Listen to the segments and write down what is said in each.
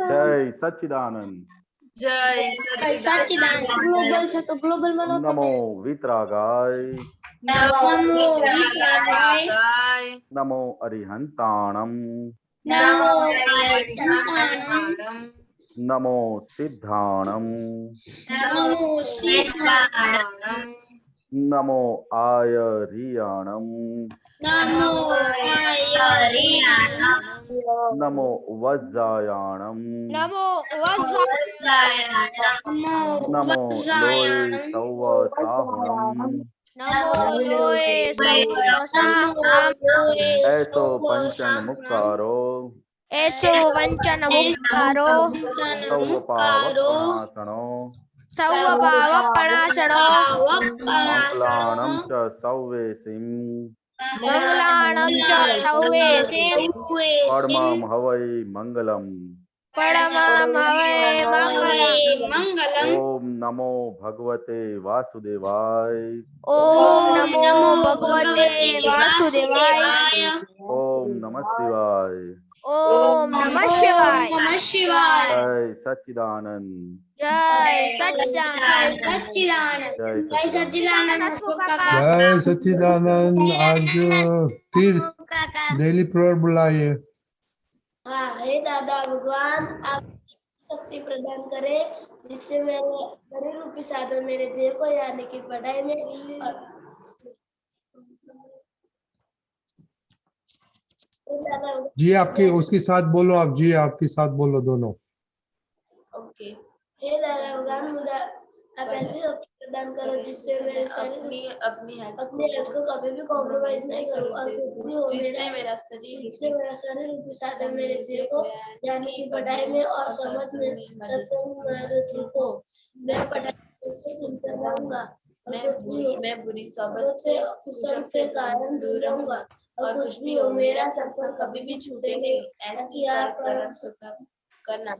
जय सच्चिदानंद। जय सच्चिदानंद। ग्लोबल છે તો ગ્લોબલ માં नमो वितरागाय। नमो वितरागाय। नमो अरिहंताणम। नमो अरिहंताणम। नमो सिद्धाणम। नमो सिद्धाणम। नमो आयरियाणम। नमो आयरियाणम। नमो वज्जायाणम। નમો नमो लोय सौव साहुणम। નમો લોય સૌસામ ऐसो पंचन मुक्कारो। એસો વંચન મુક્કારો सौव पावपणासनो। સૌ પાવપણાસણો मंगलाणं च सौवेसिं। મંગલાણં ચ સૌવેસિં परमं हवै मंगलम्। પરમં હવૈ મંગલમ। ओम नमो भगवते वासुदेवाय। ઓમ નમો ભગવતે વાસુદેવાય। ओम नमः शिवाय। ઓમ નમઃ શિવાય। जय सच्चिदानंद। જય સચ્ચિદાનંદ। जय सच्चिदानंद। जय सच्चिदानंद। आज तीर्थ डेली प्रेयर बुलाइए। हाँ, हे दादा भगवान आप शक्ति प्रदान करें जिससे मेरे शरीर रूपी साधन मेरे देह को यानी कि पढ़ाई में और जी आपके उसके साथ बोलो, आप जी आपके साथ बोलो दोनों। ओके। हे दादा भगवान मुझे आप ऐसी शक्ति प्रदान करो जिससे मेरे शरीर अपनी हेल्थ को कभी भी कॉम्प्रोमाइज नहीं करूं और जिससे मेरा शरीर रूपी साधन मेरे देह को यानी कि पढ़ाई में और समझ में सत्संग में ठीक हो। मैं पढ़ाई में चिंता रहूंगा। मैं बुरी सोबत से कुसंग से कायम दूर रहूंगा और कुछ भी हो मेरा सत्संग कभी भी छूटे नहीं। ऐसी आप परम सुख करना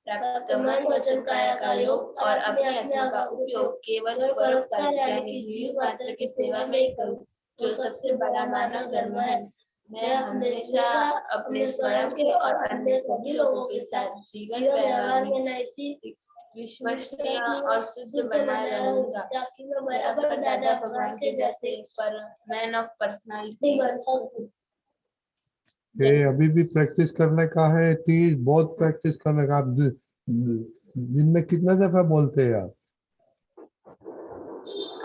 प्राप्त मन वचन काया का योग और अपनी आत्मा का उपयोग केवल परोपकार यानी कि जीव मात्र की सेवा में ही करूं जो सबसे बड़ा मानव धर्म है। मैं हमेशा अपने स्वयं के और अन्य सभी लोगों के साथ जीवन व्यवहार में नैतिक विश्वसनीय और शुद्ध बनाए रहूंगा ताकि मैं बराबर दादा भगवान के जैसे पर मैन ऑफ पर्सनालिटी बन सकूं। ये अभी भी प्रैक्टिस करने का है, तीर्थ बहुत प्रैक्टिस करने का। आप दिन में कितना दफा बोलते हैं आप?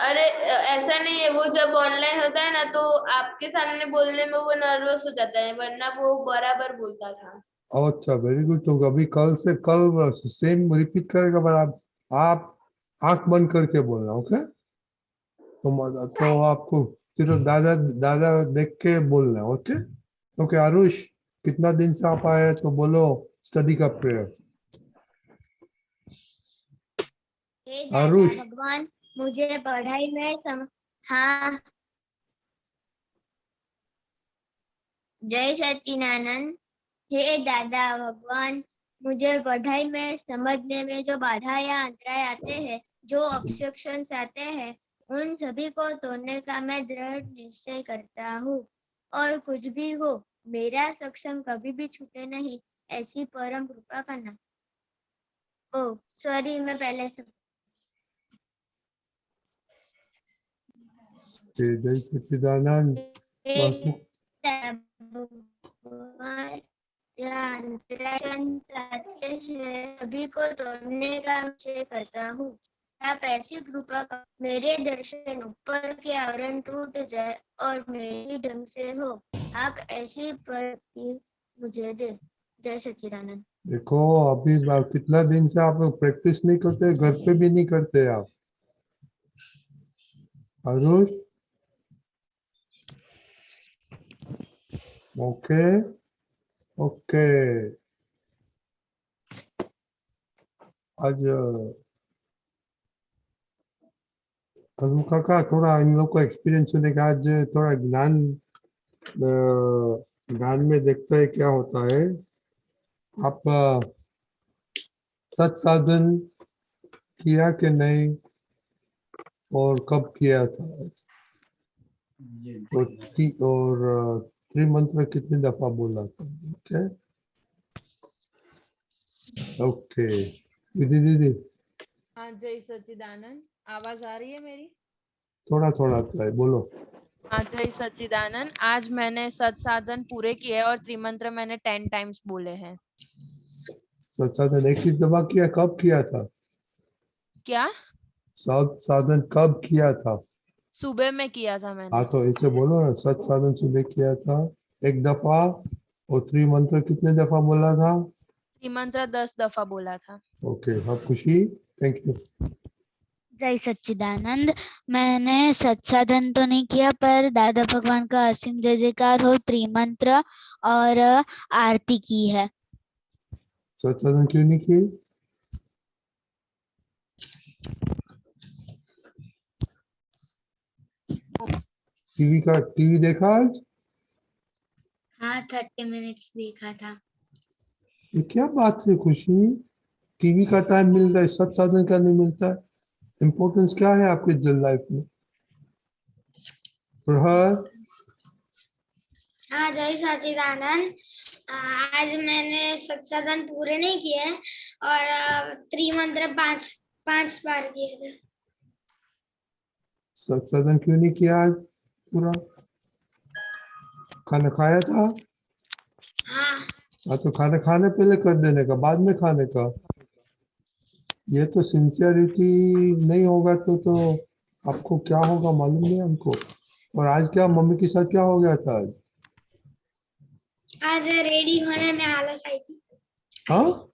अरे ऐसा नहीं है, वो जब ऑनलाइन होता है ना तो आपके सामने बोलने में वो नर्वस हो जाता है वरना वो बराबर बोलता था। अच्छा वेरी गुड। तो अभी कल सेम रिपीट करेगा पर आप आंख बंद करके बोलना। ओके तो आपको सिर्फ दादा दादा देख के बोलना। Okay okay. आरुष कितना दिन से आप आए तो बोलो स्टडी का प्रेयर। हे आरुष। दादा भगवान मुझे पढ़ाई में हाँ जय सच्चिदानंद। हे दादा भगवान मुझे पढ़ाई में समझने में जो बाधा या अंतराय आते हैं, जो ऑब्स्ट्रक्शंस आते हैं, उन सभी को तोड़ने का मैं दृढ़ निश्चय करता हूँ और कुछ भी हो मेरा सत्संग कभी भी छूटे नहीं ऐसी परम कृपा करना। ओ सॉरी मैं पहले से जय सच्चिदानंद। सभी को तोड़ने का निश्चय करता हूँ। आप ऐसी कृपा कर मेरे दर्शन ऊपर के आवरण टूट जाए और मेरी ढंग से हो। आप ऐसी प्रति मुझे दे। जय सच्चिदानंद। देखो अभी कितना दिन से आप लोग प्रैक्टिस नहीं करते, घर पे भी नहीं करते आप। Aarush okay okay. आज काका थोड़ा इन लोग को एक्सपीरियंस होने का आज थोड़ा ज्ञान में देखते हैं क्या होता है। आप सत साधन किया कि नहीं, और कब किया था? और त्रिमंत्र कितनी दफा बोला था? Okay okay. दीदी दीदी हाँ, जय सच्चिदानंद। आवाज आ रही है मेरी? थोड़ा थोड़ा आता है, बोलो। हाँ, जय सच्चिदानंद। आज मैंने सत साधन पूरे किए और त्रिमंत्र मैंने 10 टाइम्स बोले हैं। साधन 21 दफा किया, कब किया था? क्या? साधन कब किया था? सुबह में किया था हाँ मैंने। तो ऐसे बोलो ना, साधन सुबह किया था 1 दफा, और त्रिमंत्र कितने दफा बोला था? त्रिमंत्र 10 दफा बोला था। ओके, हाँ खुशी, थैंक यू। जय सच्चिदानंद। मैंने सत्साधन तो नहीं किया, पर दादा भगवान का असीम जय जयकार हो, त्रिमंत्र और आरती की है। साधन क्यों नहीं की? टीवी देखा आज? हाँ, 30 मिनट्स देखा था। ये क्या बात है खुशी, टीवी का टाइम मिलता है, साधन का नहीं मिलता है? इम्पोर्टेंस क्या है आपके लाइफ में? प्रहर, हाँ, जय सच्चिदानंद। आज मैंने सत्साधन पूरे नहीं किए और त्रिमंत्र 5 बार किए थे। साधन क्यों नहीं किया आज पूरा? खाना खाया था? हाँ, हाँ तो खाना खाने पहले कर देने का, बाद में खाने का। ये तो सिंसियरिटी नहीं होगा तो आपको क्या होगा मालूम नहीं हमको। और आज क्या मम्मी के साथ क्या हो गया था आज? आज रेडी होने में आलस आई थी। हाँ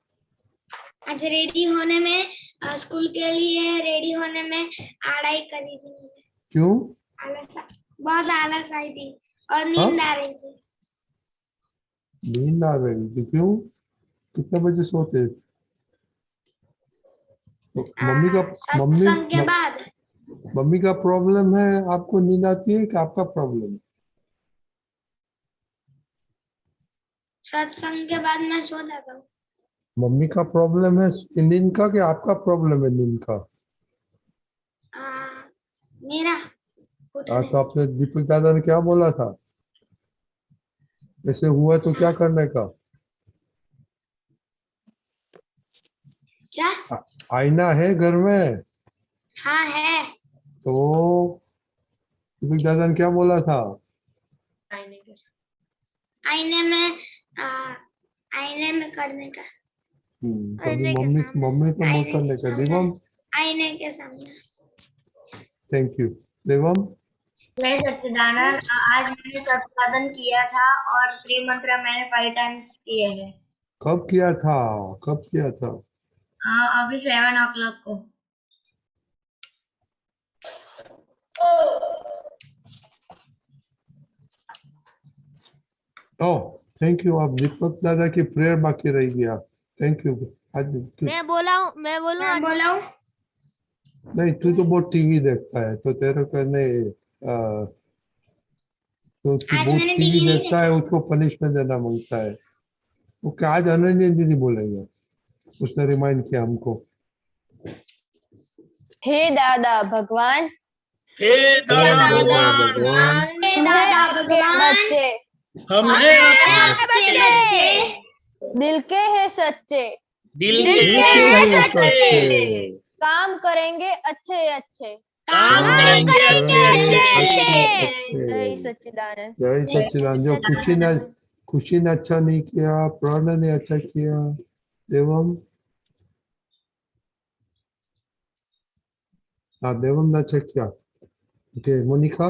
आज रेडी होने में स्कूल के लिए रेडी होने में आड़ाई करी थी मुझे। क्यों? बहुत आलस आई थी और हाँ नींद आ रही थी। नींद आ रही थी, क्यों? कितने बजे सोते? तो सत्संग के बाद मम्मी का प्रॉब्लम है, आपको नींद आती है कि आपका प्रॉब्लम है? सत्संग के बाद मैं सो जाता हूँ। मम्मी का प्रॉब्लम है नींद का कि आपका प्रॉब्लम है नींद का? मेरा हाँ तो आपने दीपक दादा ने क्या बोला था? ऐसे हुआ तो क्या करने का? क्या? आईना है घर में? हाँ है। तो दीपक दादा ने क्या बोला था? आईने में करने का। कभी मम्मी तो मत करने का। देवम, आईने के सामने। Thank you. देवम, जय सच्चिदानंद। आज मैंने सत्साधन किया था और त्रिमंत्र मैंने 5 टाइम्स किए हैं। कब किया था? कब किया था? अभी 7 o'clock को। ओ थैंक यू। आप दीपक दादा की प्रेयर बाकी रह गया, थैंक यू। आज मैं बोलूं आज? नहीं, तू तो बहुत टीवी देखता है तो तेरे को नहीं तो तू आज बहुत मैंने टीवी टीवी नहीं देखता है, उसको पनिशमेंट देना मांगता है। ओके, आज अनन्या दीदी बोलेंगे, उसने रिमाइंड किया हमको। हे दादा भगवान, हे दादा भगवान, दादा भगवान, बच्चे हमने दिल के हैं सच्चे, दिल दिल के के सच्चे काम करेंगे अच्छे अच्छे। काम करेंगे अच्छे। जय सच्चिदानंद। जय सच्चिदानंद। जो खुशी ने अच्छा नहीं किया, प्रणय ने अच्छा किया। देवम, हाँ देवम ने अच्छा किया। ओके, मोनिका।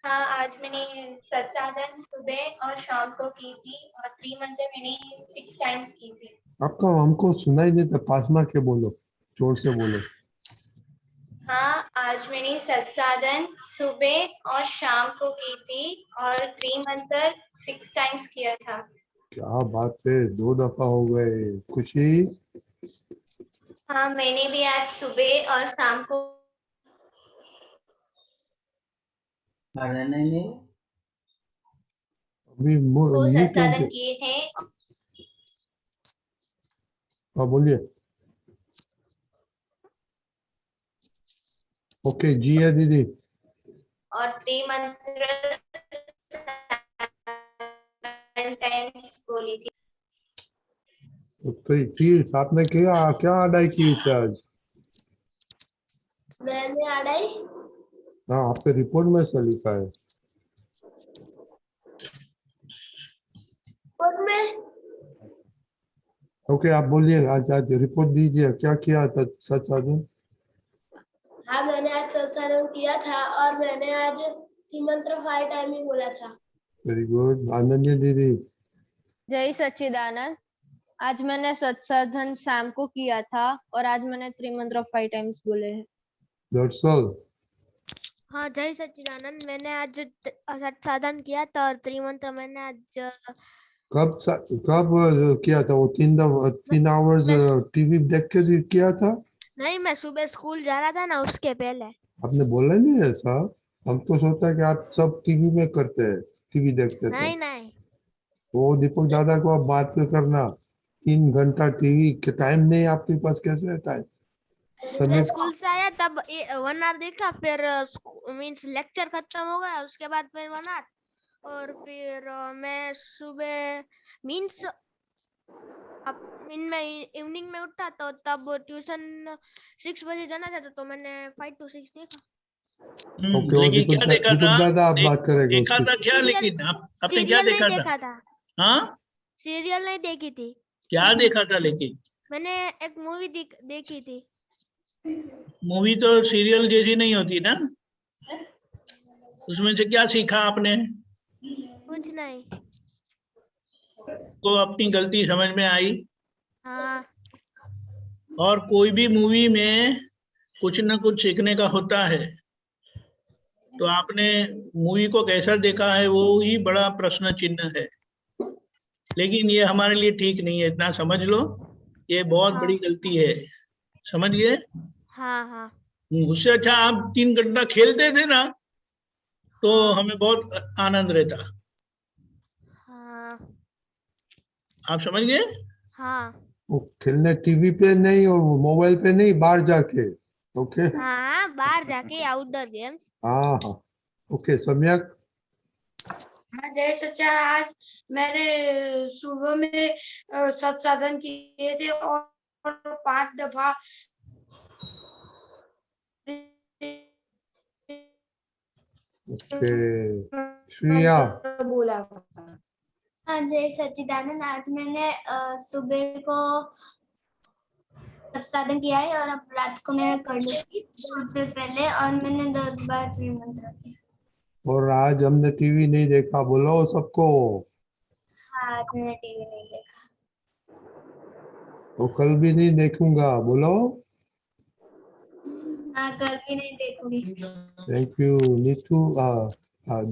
हाँ, आज मैंने सत्साधन सुबह और शाम को की थी और त्रिमंत्र मैंने 6 टाइम्स की थी। आपका हमको सुनाई देता, पास में के बोलो, जोर से बोलो। हाँ, आज मैंने सत्साधन सुबह और शाम को की थी और त्रिमंत्र 6 टाइम्स किया था। क्या बात है, 2 दफा हो गए। खुशी, हाँ, मैंने भी आज सुबह और शाम को अभी म्यूट सत्साधन नहीं। किए थे। हाँ बोलिए। ओके जी है दीदी। और त्रिमंत्र 7 टाइम्स बोली थी। तो तीर आपने क्या अडाई की थी आज? मैंने अढ़ाई हाँ आपके रिपोर्ट में से लिखा है। और मैं ओके आप बोलिए, आज आज रिपोर्ट दीजिए, क्या किया था सच साधन? हाँ मैंने आज सत्साधन किया था और मैंने आज त्रिमंत्र 5 टाइम ही बोला था। Very good. अनन्या दीदी। जय सच्चिदानंद। आज मैंने सत्साधन शाम को किया था और आज मैंने त्रिमंत्र 5 टाइम्स बोले हैं। दर्शन। हाँ जय सच्चिदानंद, मैंने आज साधन किया था और त्रिमंत्र मैंने आज कब किया था वो 3 आवर्स टीवी देख के किया था? नहीं, मैं सुबह स्कूल जा रहा था ना, उसके पहले। आपने बोला नहीं ऐसा। हम तो सोचता है कि आप सब टीवी में करते हैं, टीवी देखते थे। नहीं नहीं, वो दीपक दादा को आप बात करना, 3 घंटा टीवी के टाइम नहीं आपके पास, कैसे है टाइम? मैं समय स्कूल से आया तब 1 आवर देखा, फिर मीन्स लेक्चर खत्म हो गया, उसके बाद फिर 1 आवर, और फिर मैं सुबह मीन्स इवनिंग में उठा तो तब ट्यूशन 6 बजे जाना था, तो मैंने 5 to 6 देखा। ओके, वो लेकिन क्या देखा था? दीपक दादा आप बात करेंगे देखा था उसकी। क्या? लेकिन आपने क्या सीरियल नहीं देखा था? देखा था, हाँ, सीरियल नहीं देखी थी, क्या देखा था? लेकिन मैंने एक मूवी देखी थी। मूवी तो सीरियल जैसी नहीं होती ना, उसमें से क्या सीखा आपने? कुछ नहीं। को अपनी गलती समझ में आई? हाँ और कोई भी मूवी में कुछ न कुछ सीखने का होता है, तो आपने मूवी को कैसा देखा है वो ही बड़ा प्रश्न चिन्ह है। लेकिन ये हमारे लिए ठीक नहीं है, इतना समझ लो, ये बहुत हाँ बड़ी गलती है, समझ गए? हाँ हाँ उससे अच्छा आप 3 घंटा खेलते थे ना, तो हाँ हमें बहुत आनंद रहता। हाँ आप समझ गए? हाँ वो खेलने टीवी पे नहीं और मोबाइल पे नहीं, बाहर जाके। ओके। हाँ, बाहर जाके आउटडोर गेम्स। हाँ हाँ ओके सम्यक। हाँ जय सच्चा, आज मैंने सुबह में सत्साधन किए थे और 5 दफा ओके श्रेया। बोला। हाँ जय सच्चिदानंद, आज मैंने सुबह को साधन किया है और अब रात को मैं कर लूंगी सोने से पहले, और मैंने 10 बार त्रिमंत्र किया। और आज हमने टीवी नहीं देखा, बोलो सबको। हाँ, आज मैंने टीवी नहीं देखा। तो कल भी नहीं देखूंगा, बोलो। हाँ, कल भी नहीं देखूंगी। Thank you Neetu.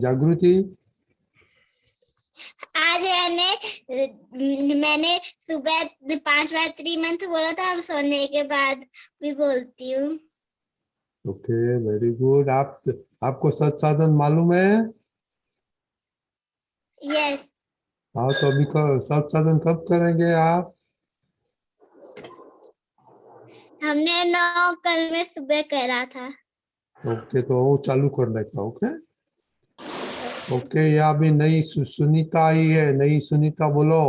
जागृति। आज मैंने सुबह 5 बार त्रिमंत्र बोला था और सोने के बाद भी बोलती हूँ। Okay very good. आपको सत साधन मालूम है? यस। हाँ तो अभी सत साधन कब करेंगे आप? हमने 9 कल में सुबह करा था। ओके तो वो चालू करने का। Okay okay. या अभी नई सुनीता आई है, नई सुनीता बोलो।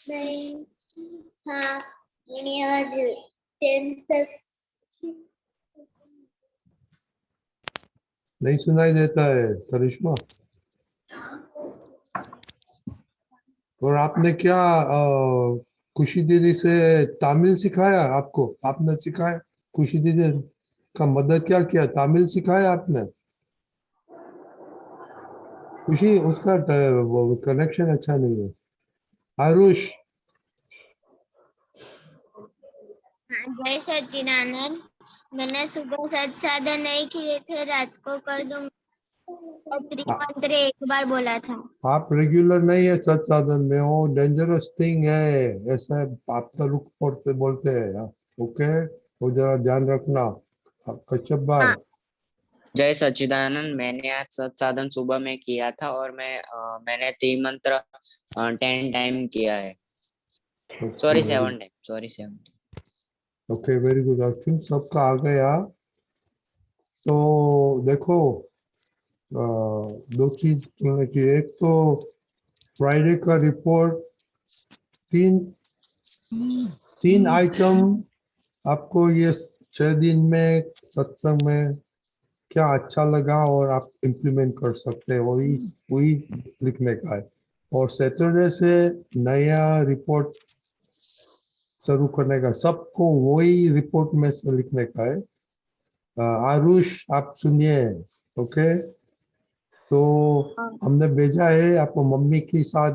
नहीं। हाँ, मैंने आज 10 नहीं सुनाई देता है करिश्मा। और आपने क्या खुशी दीदी से तमिल सिखाया आपको? आपने सिखाया? खुशी दीदी का मदद क्या किया? तमिल सिखाया आपने? खुशी उसका कनेक्शन अच्छा नहीं है। आरुष। जय सच्चिदानंद, मैंने सुबह सत्साधन नहीं किए थे, रात को कर दूंगी और त्रिमंत्र 1 बार बोला था। आप रेगुलर नहीं है सत साधन में, वो डेंजरस थिंग है, ऐसा आप तो रुक पर से बोलते हैं। ओके वो जरा ध्यान रखना। कश्यप भाई। जय सच्चिदानंद, मैंने आज सत्साधन सुबह में किया था और मैंने त्रिमंत्र 10 टाइम किया है। Sorry 7 time. Okay, very good. I think सबका आ गया। तो देखो, दो चीज करने की। एक तो फ्राइडे का रिपोर्ट, तीन आइटम आपको ये 6 दिन में सत्संग में क्या अच्छा लगा और आप इम्प्लीमेंट कर सकते हैं, वही वही लिखने का है। और सैटरडे से नया रिपोर्ट शुरू करने का, सबको वही रिपोर्ट में से लिखने का है। आरुष, आप सुनिए। ओके, तो हमने भेजा है आपको, मम्मी के साथ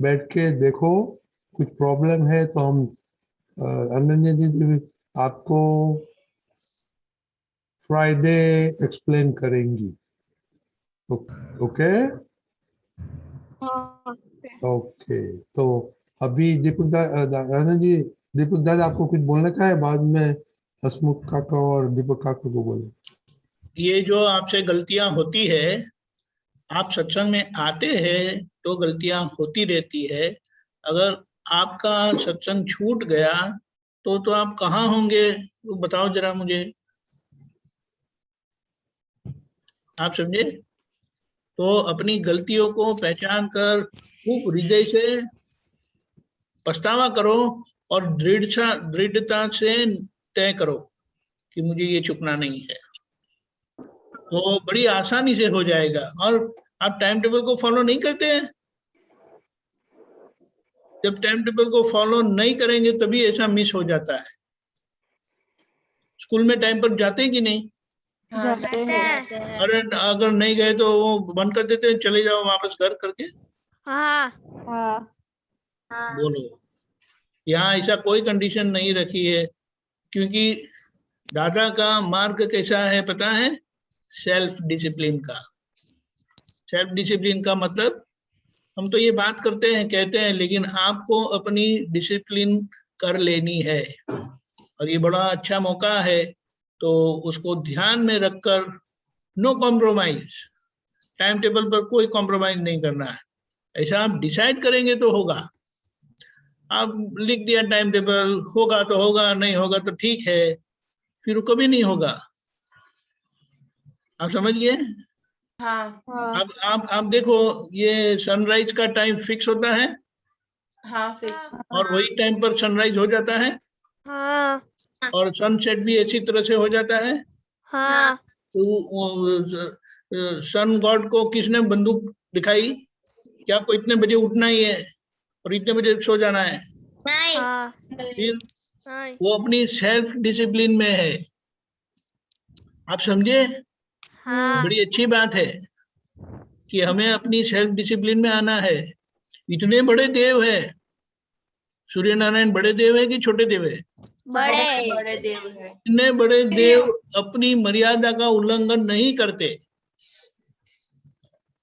बैठ के देखो, कुछ प्रॉब्लम है तो हम अनन्या दीदी आपको फ्राइडे एक्सप्लेन करेंगी। Okay okay. तो अभी आनंद जी, दीपक दादा आपको कुछ बोलने का है, बाद में हसमुख काका और दीपक काका को बोले। ये जो आपसे गलतियां होती है, आप सत्संग में आते हैं तो गलतियां होती रहती है। अगर आपका सत्संग छूट गया तो आप कहाँ होंगे, वो बताओ जरा मुझे। आप समझे? तो अपनी गलतियों को पहचान कर खूब हृदय से पछतावा करो और दृढ़ता से तय करो कि मुझे ये चुकना नहीं है, तो बड़ी आसानी से हो जाएगा। और आप टाइम टेबल को फॉलो नहीं करते हैं। जब टाइम टेबल को फॉलो नहीं करेंगे तभी ऐसा मिस हो जाता है। स्कूल में टाइम पर जाते हैं कि नहीं? जाते हैं। अरे अगर नहीं गए तो वो बंद कर देते हैं, चले जाओ वापस घर करके। हाँ बोलो, यहाँ ऐसा कोई कंडीशन नहीं रखी है, क्योंकि दादा का मार्ग कैसा है पता है? सेल्फ डिसिप्लिन का। सेल्फ डिसिप्लिन का मतलब, हम तो ये बात करते हैं, कहते हैं, लेकिन आपको अपनी डिसिप्लिन कर लेनी है। और ये बड़ा अच्छा मौका है, तो उसको ध्यान में रखकर नो कॉम्प्रोमाइज, टाइम टेबल पर कोई कॉम्प्रोमाइज नहीं करना है। ऐसा आप डिसाइड करेंगे तो होगा। आप लिख दिया टाइम टेबल, होगा तो होगा, नहीं होगा तो ठीक है, फिर कभी नहीं होगा। आप समझ गए? हाँ आप देखो, ये सनराइज का टाइम फिक्स होता है, हाँ फिक्स। और वही टाइम पर सनराइज हो जाता है, हाँ और सनसेट भी इसी तरह से हो जाता है। हाँ तो सन गॉड को किसने बंदूक दिखाई कि आपको इतने बजे उठना ही है और इतने बजे सो जाना है? हाँ फिर वो अपनी सेल्फ डिसिप्लिन में है। आप समझे? हाँ बड़ी अच्छी बात है कि हमें अपनी सेल्फ डिसिप्लिन में आना है। इतने बड़े देव है, सूर्य नारायण बड़े देव है कि छोटे देव है? बड़े देव है। इतने बड़े देव अपनी मर्यादा का उल्लंघन नहीं करते।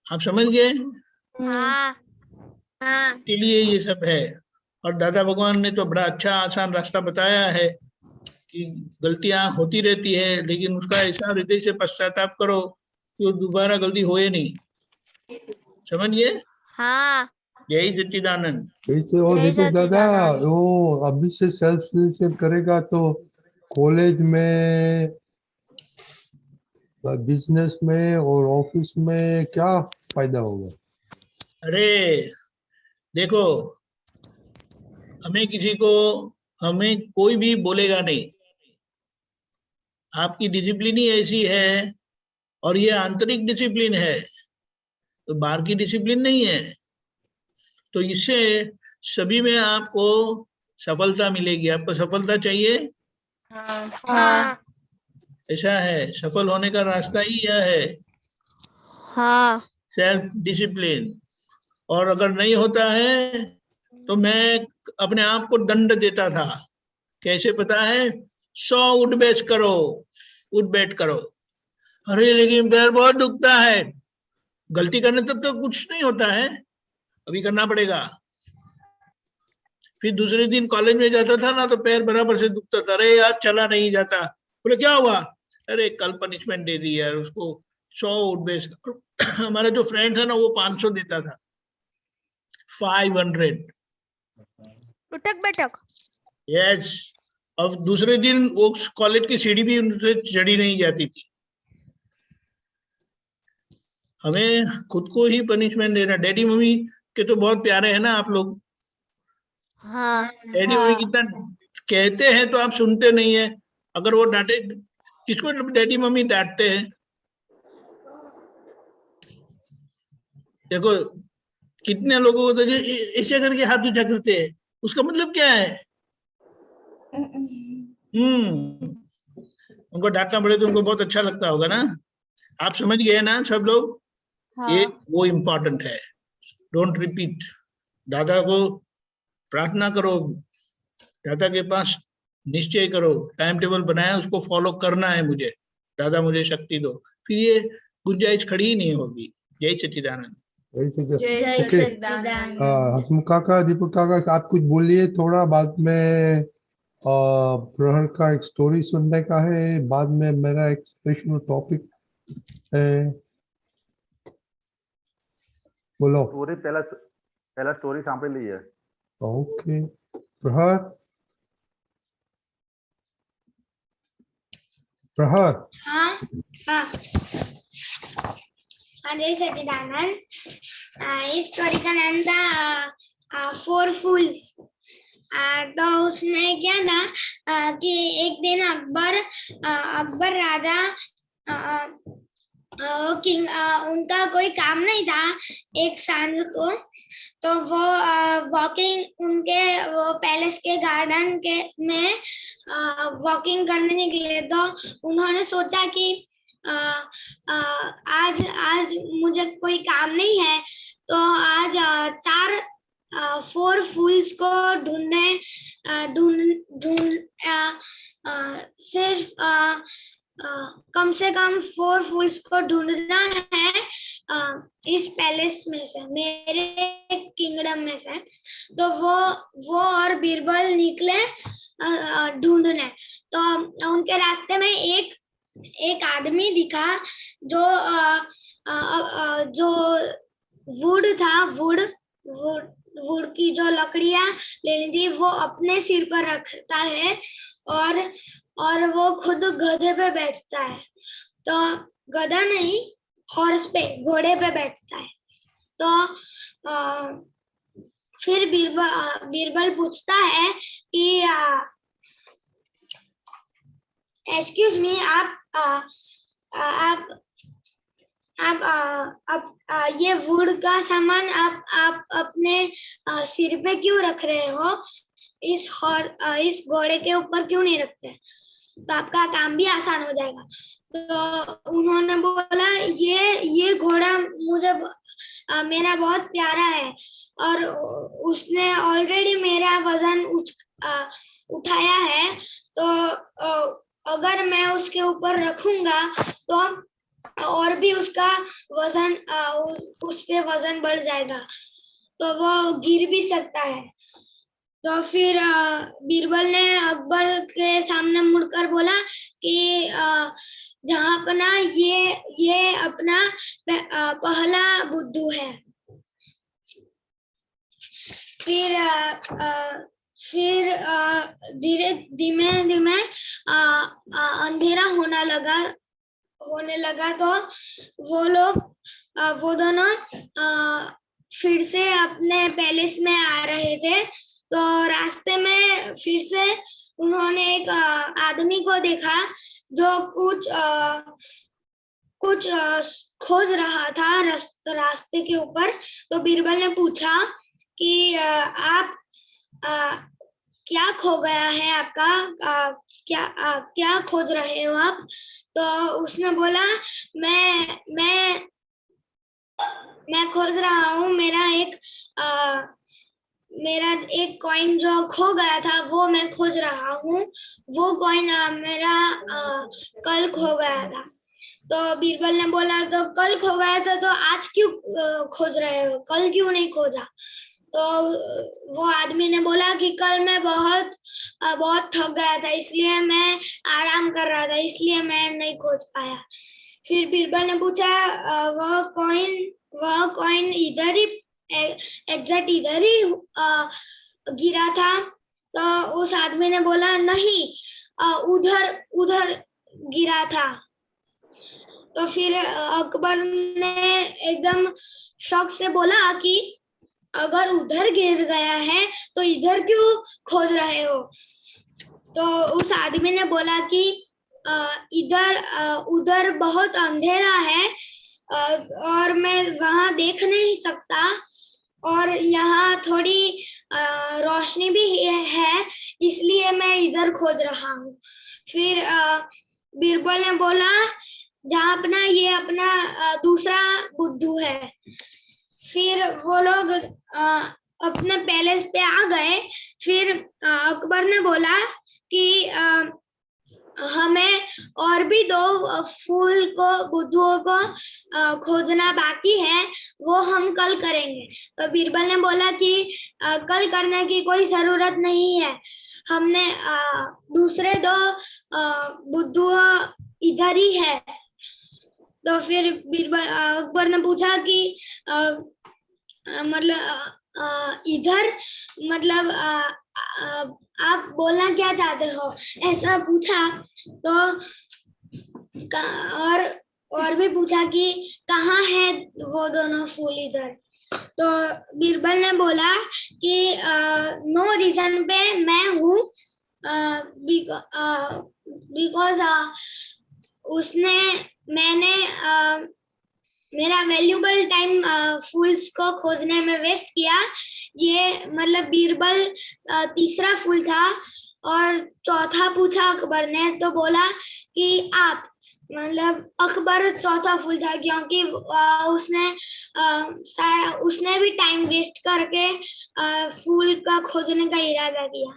आप समझ गए? हाँ के लिए ये सब है। और दादा भगवान ने तो बड़ा अच्छा आसान रास्ता बताया है कि गलतियां होती रहती है, लेकिन उसका ऐसा हृदय से पश्चाताप करो कि वो दोबारा गलती होए नहीं। समझिए? हाँ यही सच्चिदानंद। ऐसे वो जय दीपक दादा, सच्चिदानंद। वो अभी से सेल्फ डिसिप्लिन करेगा तो कॉलेज में, बिजनेस में और ऑफिस में क्या फायदा होगा? अरे देखो, हमें कोई भी बोलेगा नहीं। आपकी डिसिप्लिन ही ऐसी है, और ये आंतरिक डिसिप्लिन है, तो बाहर की डिसिप्लिन नहीं है। तो इससे सभी में आपको सफलता मिलेगी। आपको सफलता चाहिए? हाँ ऐसा है, सफल होने का रास्ता ही यह है, हाँ सेल्फ डिसिप्लिन। और अगर नहीं होता है तो मैं अपने आप को दंड देता था। कैसे पता है? 100 उठ बैठ करो, उठ बैठ करो। अरे लेकिन पैर बहुत दुखता है। गलती करने तब तो कुछ नहीं होता है, अभी करना पड़ेगा। फिर दूसरे दिन कॉलेज में जाता था ना, तो पैर बराबर से दुखता था। अरे यार चला नहीं जाता। बोले क्या हुआ? अरे कल पनिशमेंट दे दी यार उसको, 100 उठ बैठ। हमारा जो फ्रेंड था ना, वो 500 देता था, 500। उठक बैठक। यस, और दूसरे दिन वो कॉलेज की सीढ़ी भी उनसे चढ़ी नहीं जाती थी। हमें खुद को ही पनिशमेंट देना। डैडी मम्मी के तो बहुत प्यारे हैं ना आप लोग। हाँ डैडी मम्मी कितना कहते हैं तो आप सुनते नहीं है। अगर वो डांटे, किसको डैडी मम्मी डांटते हैं? देखो कितने लोगों को तो ऐसे करके हाथ ऊंचा करते हैं, उसका मतलब क्या है? उनको डांटना पड़े तो उनको बहुत अच्छा लगता होगा ना। आप समझ गए ना सब लोग? ये वो इम्पोर्टेंट है। Don't repeat. दादा को प्रार्थना करो, दादा के पास निश्चय करो, टाइम टेबल बनाया, उसको फॉलो करना है मुझे, दादा मुझे शक्ति दो, फिर ये गुंजाइश खड़ी ही नहीं होगी। जय सच्चिदानंद। जय सच्चिदानंद। हसमुख काका, दीपक काका, आप कुछ बोलिए थोड़ा। बाद में प्रहर का एक स्टोरी सुनने का है, बाद में मेरा एक स्पेशल टॉपिक है। बोलो। स्टोरी पहला स्टोरी सांभ ली है। ओके प्रहर। प्रहर। हाँ हाँ हाँ, जय सच्चिदानंद। इस स्टोरी का नाम था 4 फूल्स। तो उसमें क्या था कि एक दिन अकबर राजा किंग उनका कोई काम नहीं था एक सांझ को, तो वो वॉकिंग उनके वो पैलेस के गार्डन के में वॉकिंग करने निकले। तो उन्होंने सोचा कि आज मुझे कोई काम नहीं है, तो आज 4 फूल्स को सिर्फ कम से कम 4 फूल्स को ढूंढना है इस पैलेस में से, मेरे किंगडम में से। तो वो और बीरबल निकले ढूंढने। तो उनके रास्ते में एक आदमी दिखा जो वुड था, वुड की जो लकड़ियां लेनी थी वो अपने सिर पर रखता है, और वो खुद गधे पे बैठता है। तो गधा नहीं, हॉर्स पे, घोड़े पे बैठता है। तो फिर बीरबल पूछता है कि एक्सक्यूज मी, आप ये वुड का सामान आप अपने सिर पे क्यों रख रहे हो? इस घोड़े के ऊपर क्यों नहीं रखते? तो आपका काम भी आसान हो जाएगा। तो उन्होंने बोला ये घोड़ा मुझे मेरा बहुत प्यारा है, और उसने ऑलरेडी मेरा वजन उठाया है। तो अगर मैं उसके ऊपर रखूंगा तो और भी उसका वजन उस पे वजन बढ़ जाएगा, तो वो गिर भी सकता है। तो फिर बीरबल ने अकबर के सामने मुड़कर बोला कि जहाँ अपना ये अपना पहला बुद्धू है। फिर धीमे धीमे अंधेरा होने लगा। तो वो दोनों फिर से अपने पैलेस में आ रहे थे। तो रास्ते में फिर से उन्होंने एक आदमी को देखा जो कुछ खोज रहा था रास्ते के ऊपर। तो बीरबल ने पूछा कि आप क्या खो गया है आपका, क्या खोज रहे हो आप? तो उसने बोला मैं खोज रहा हूँ मेरा एक कॉइन जो खो गया था, वो मैं खोज रहा हूँ। वो कॉइन मेरा कल खो गया था। तो बीरबल ने बोला तो कल खो गया था तो आज क्यों खोज रहे हो, कल क्यों नहीं खोजा? तो वो आदमी ने बोला कि कल मैं बहुत थक गया था, इसलिए मैं आराम कर रहा था, इसलिए मैं नहीं खोज पाया। फिर बीरबल ने पूछा वह कॉइन इधर ही एग्जैक्ट इधर ही गिरा था? तो उस आदमी ने बोला नहीं, उधर उधर गिरा था। तो फिर अकबर ने एकदम शौक से बोला कि अगर उधर गिर गया है तो इधर क्यों खोज रहे हो? तो उस आदमी ने बोला कि इधर उधर बहुत अंधेरा है और मैं वहां देख नहीं सकता, और यहाँ थोड़ी रोशनी भी है, इसलिए मैं इधर खोज रहा हूँ। फिर बीरबल ने बोला जहाँ अपना ये अपना दूसरा बुद्धू है। फिर वो लोग अपने पैलेस पे आ गए। फिर अकबर ने बोला कि हमें और भी 2 फूल को बुद्धुओं को खोजना बाकी है, वो हम कल करेंगे। तो बीरबल ने बोला कि कल करने की कोई जरूरत नहीं है, हमने दूसरे 2 बुद्धुओं इधर ही है। तो फिर बीरबल अकबर ने पूछा कि मतलब इधर मतलब आप बोलना क्या चाहते हो, ऐसा पूछा। तो और भी पूछा कि कहाँ है वो दोनों फूल इधर। तो बीरबल ने बोला कि नो रीजन पे मैं हूँ, बिकॉज मैंने मेरा वैल्यूबल टाइम फूल्स को खोजने में वेस्ट किया। ये मतलब बीरबल तीसरा फूल था, और चौथा पूछा अकबर ने तो बोला कि आप, मतलब अकबर चौथा फूल था, क्योंकि उसने भी टाइम वेस्ट करके फूल का खोजने का इरादा किया।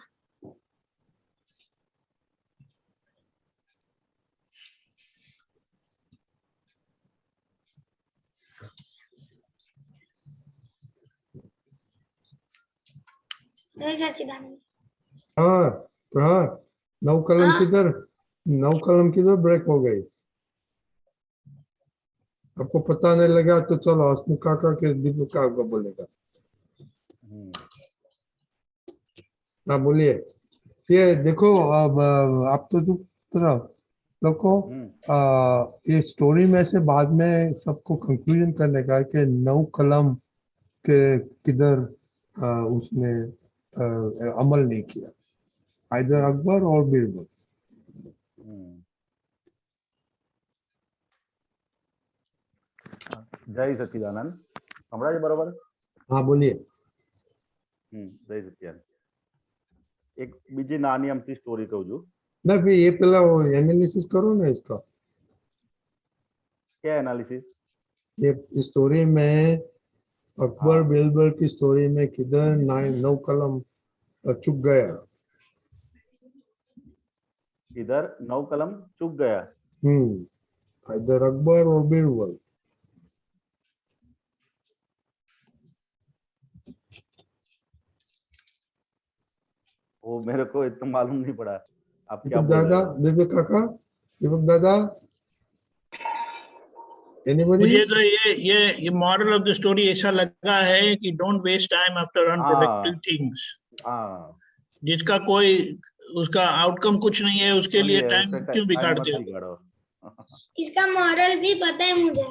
हाँ हाँ, 9 कलम किधर, 9 कलम किधर ब्रेक हो गई? आपको पता नहीं लगा तो चलो हसमुख काका के दीपक काका बोलेगा। हाँ बोलिए। ये देखो अब आप तो चुप रहो। देखो ये स्टोरी में से बाद में सबको कंक्लूजन करने का है कि 9 कलम के किधर उसने अमल नहीं किया, आइदर अकबर और बीरबल। जय सच्चिदानंद, हमारा बराबर। हाँ बोलिए। जय सच्चिदानंद। एक बीजी नानी अमती स्टोरी कहूँ जो ना, फिर ये पहला वो एनालिसिस करो ना इसका। क्या एनालिसिस? ये स्टोरी में अकबर बीरबल की स्टोरी में किधर 9 कलम चुक गया? इधर 9 कलम चुक गया। इधर अकबर और बीरबल। वो मेरे को इतना मालूम नहीं पड़ा। आप क्या बोल दादा, रहे हो? दीपक काका, दीपक दादा, मुझे तो ये मॉरल ऑफ द स्टोरी ऐसा लगा है कि don't waste time after unproductive things. जिसका कोई उसका आउटकम कुछ नहीं है, उसके लिए टाइम क्यों बिगाड़ते हो? इसका मॉरल भी पता है मुझे।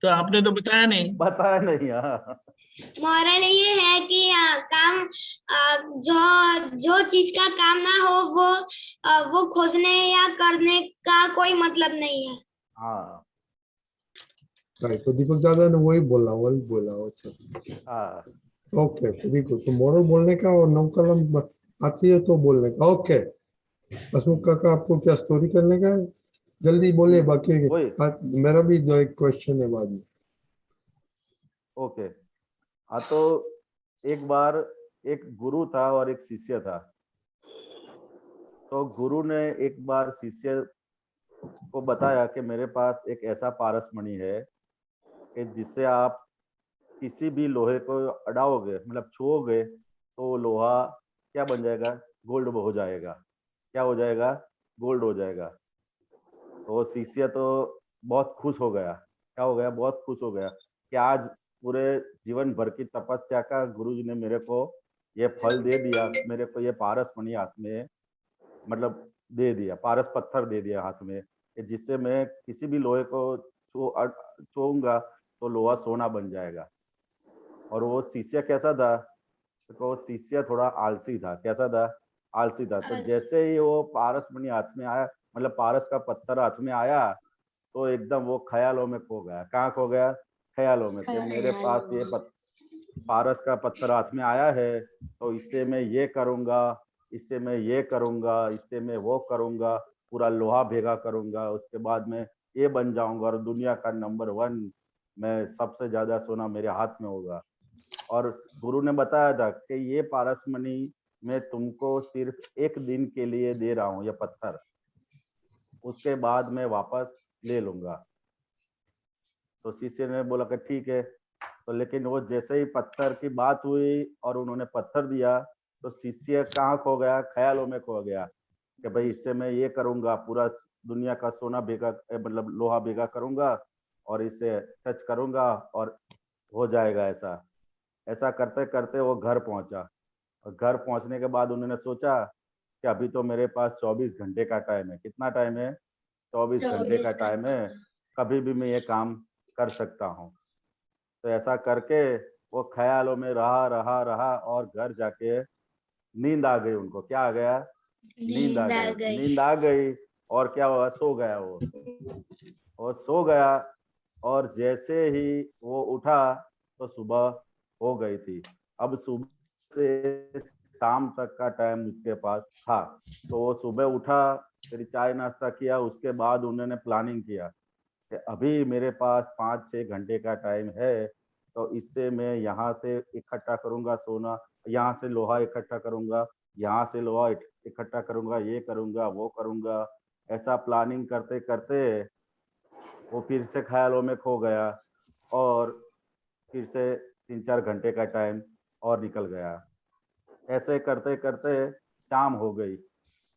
तो आपने तो बताया नहीं। बताया नहीं। मॉरल ये है कि काम जो चीज का काम ना हो वो खोजने या करने का कोई मतलब नहीं है। हाँ तो दीपक दादा ने वही बोला। अच्छा ओके, देखो तो मॉरल बोलने का और 9 कलम आती है तो बोलने का। ओके हसमुख काका, आपको क्या स्टोरी करने का है? जल्दी बोलिए, बाकी मेरा भी 1 क्वेश्चन है बाद में। ओके हाँ, तो एक बार एक गुरु था और एक शिष्य था। तो गुरु ने एक बार शिष्य को बताया कि मेरे पास एक ऐसा पारसमणि है कि जिससे आप किसी भी लोहे को अड़ाओगे, मतलब छुओगे, तो लोहा क्या बन जाएगा? गोल्ड हो जाएगा। क्या हो जाएगा? गोल्ड हो जाएगा। तो शिष्य तो बहुत खुश हो गया। क्या हो गया? बहुत खुश हो गया कि आज पूरे जीवन भर की तपस्या का गुरुजी ने मेरे को ये फल दे दिया मेरे को, ये पारस मणि हाथ में मतलब दे दिया, पारस पत्थर दे दिया हाथ में, जिससे मैं किसी भी लोहे को छूऊंगा तो लोहा सोना बन जाएगा। और वो शिष्य कैसा था, तो वो शिष्य थोड़ा आलसी था। कैसा था? आलसी था। तो जैसे ही वो पारस मणि हाथ में आया, मतलब पारस का पत्थर हाथ में आया, तो एकदम वो ख्यालों में खो गया। कहाँ खो गया? ख्यालों में। कि मेरे पास ये पारस का पत्थर हाथ में आया है, तो इससे मैं ये करूंगा, इससे मैं ये करूंगा, इससे मैं वो करूंगा, पूरा लोहा भेगा करूंगा, उसके बाद में ये बन जाऊंगा और दुनिया का नंबर 1, मैं सबसे ज्यादा सोना मेरे हाथ में होगा। और गुरु ने बताया था कि ये पारस मणि मैं तुमको सिर्फ 1 दिन के लिए दे रहा हूँ, ये पत्थर, उसके बाद मैं वापस ले लूंगा। तो शिष्य ने बोला कि ठीक है। तो लेकिन वो जैसे ही पत्थर की बात हुई और उन्होंने पत्थर दिया, तो शिष्य कहाँ खो गया? ख्यालों में खो गया कि भाई इससे मैं ये करूंगा, पूरा दुनिया का सोना भेगा, मतलब लोहा भेगा करूंगा और इसे टच करूंगा और हो जाएगा। ऐसा करते करते वो घर पहुंचा। और घर पहुंचने के बाद उन्होंने सोचा कि अभी तो मेरे पास 24 घंटे का टाइम है। कितना टाइम है? 24 घंटे का टाइम है, कभी भी मैं ये काम कर सकता हूँ। तो ऐसा करके वो ख्यालों में रहा रहा रहा और घर जाके नींद आ गई उनको। क्या आ गया? नींद आ गई। नींद आ गई और क्या हुआ? सो गया वो। और सो गया और जैसे ही वो उठा तो सुबह हो गई थी। अब सुबह से शाम तक का टाइम उसके पास था। तो वो सुबह उठा, फिर चाय नाश्ता किया, उसके बाद उन्होंने प्लानिंग किया कि अभी मेरे पास 5-6 घंटे का टाइम है, तो इससे मैं यहाँ से इकट्ठा करूंगा सोना, यहाँ से लोहा इकट्ठा करूंगा, यहाँ से लोहा इकट्ठा करूंगा, ये करूंगा, वो करूंगा। ऐसा प्लानिंग करते करते वो फिर से ख्यालों में खो गया और फिर से 3-4 घंटे का टाइम और निकल गया। ऐसे करते करते शाम हो गई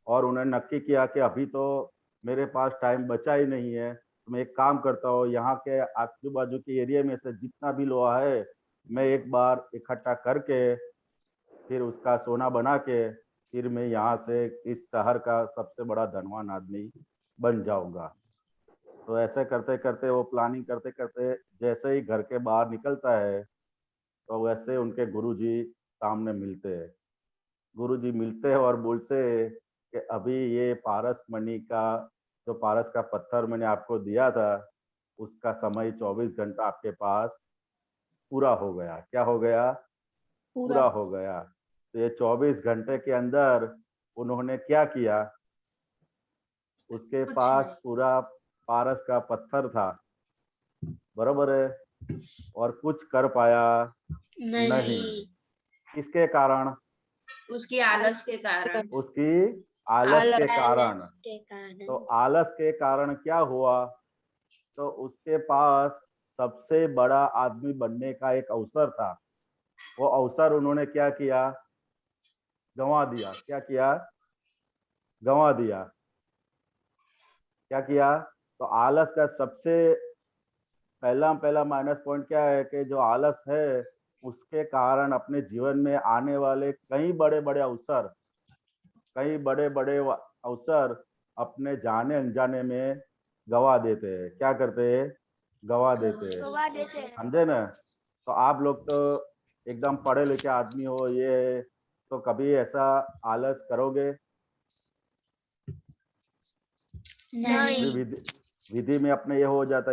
और उन्होंने नक्की किया कि अभी तो मेरे पास टाइम बचा ही नहीं है। तो मैं एक काम करता हूँ, यहाँ के आजू बाजू के एरिया में से जितना भी लोहा है मैं एक बार इकट्ठा करके फिर उसका सोना बना के फिर मैं यहाँ से इस शहर का सबसे बड़ा धनवान आदमी बन जाऊंगा। तो ऐसे करते करते वो प्लानिंग करते करते जैसे ही घर के बाहर निकलता है, तो वैसे उनके गुरुजी सामने मिलते हैं। गुरुजी मिलते हैं और बोलते हैं कि अभी ये पारस मणि का, जो पारस का पत्थर मैंने आपको दिया था, उसका समय 24 घंटा आपके पास पूरा हो गया। क्या हो गया? पूरा हो गया। तो ये 24 घंटे के अंदर उन्होंने क्या किया? उसके पास पूरा पारस का पत्थर था, बरोबर है, और कुछ कर पाया नहीं। किसके कारण? उसकी आलस के कारण। उसकी आलस के कारण। तो आलस के कारण क्या हुआ? तो उसके पास सबसे बड़ा आदमी बनने का एक अवसर था, वो अवसर उन्होंने क्या किया? गंवा दिया। क्या किया? गंवा दिया। क्या किया? तो आलस का सबसे पहला माइनस पॉइंट क्या है कि जो आलस है उसके कारण अपने जीवन में आने वाले कई बड़े बड़े अवसर अपने जाने अनजाने में गवा देते हैं। क्या करते हैं? गवा देते हैं। समझे ना? तो आप लोग तो एकदम पढ़े लिखे आदमी हो, ये तो कभी ऐसा आलस करोगे? नहीं। विधि में अपने ये हो जाता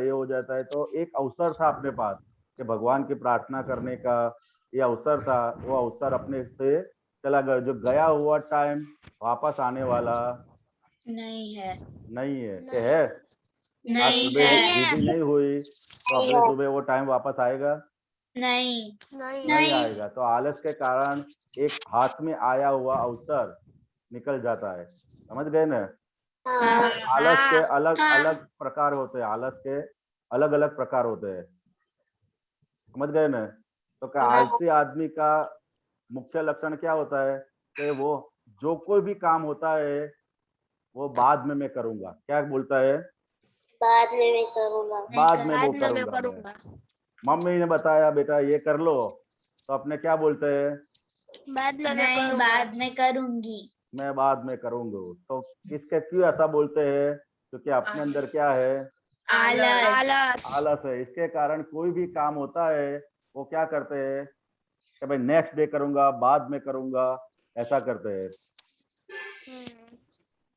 है। तो एक अवसर था अपने पास कि भगवान की प्रार्थना करने का, ये अवसर था, वो अवसर अपने से चला गया। जो गया हुआ टाइम वापस आने वाला नहीं है। नहीं है। क्या है? आज नहीं सुबह है। विधि नहीं हुई तो अगले सुबह वो टाइम वापस आएगा? नहीं। नहीं आएगा। तो आलस के कारण एक हाथ में आया हुआ अवसर निकल जाता है। समझ गए ना? आलस के अलग अलग प्रकार होते हैं। आलस के अलग अलग प्रकार होते हैं। समझ गए ना? तो क्या आलसी आदमी का मुख्य लक्षण क्या होता है कि वो जो कोई भी काम होता है वो बाद में मैं करूंगा। क्या बोलता है? बाद में मैं करूंगा। बाद में वो करूंगा। मम्मी ने बताया बेटा ये कर लो, तो अपने क्या बोलते हैं? बाद में मैं करूँगा। बाद में करूंगी। मैं बाद में करूंगा। तो इसके क्यों ऐसा बोलते हैं? क्योंकि अपने अंदर क्या है? आलस। आलस। आलस है। इसके कारण कोई भी काम होता है वो क्या करते हैं कि भाई नेक्स्ट डे करूंगा, बाद में करूंगा, ऐसा करते हैं।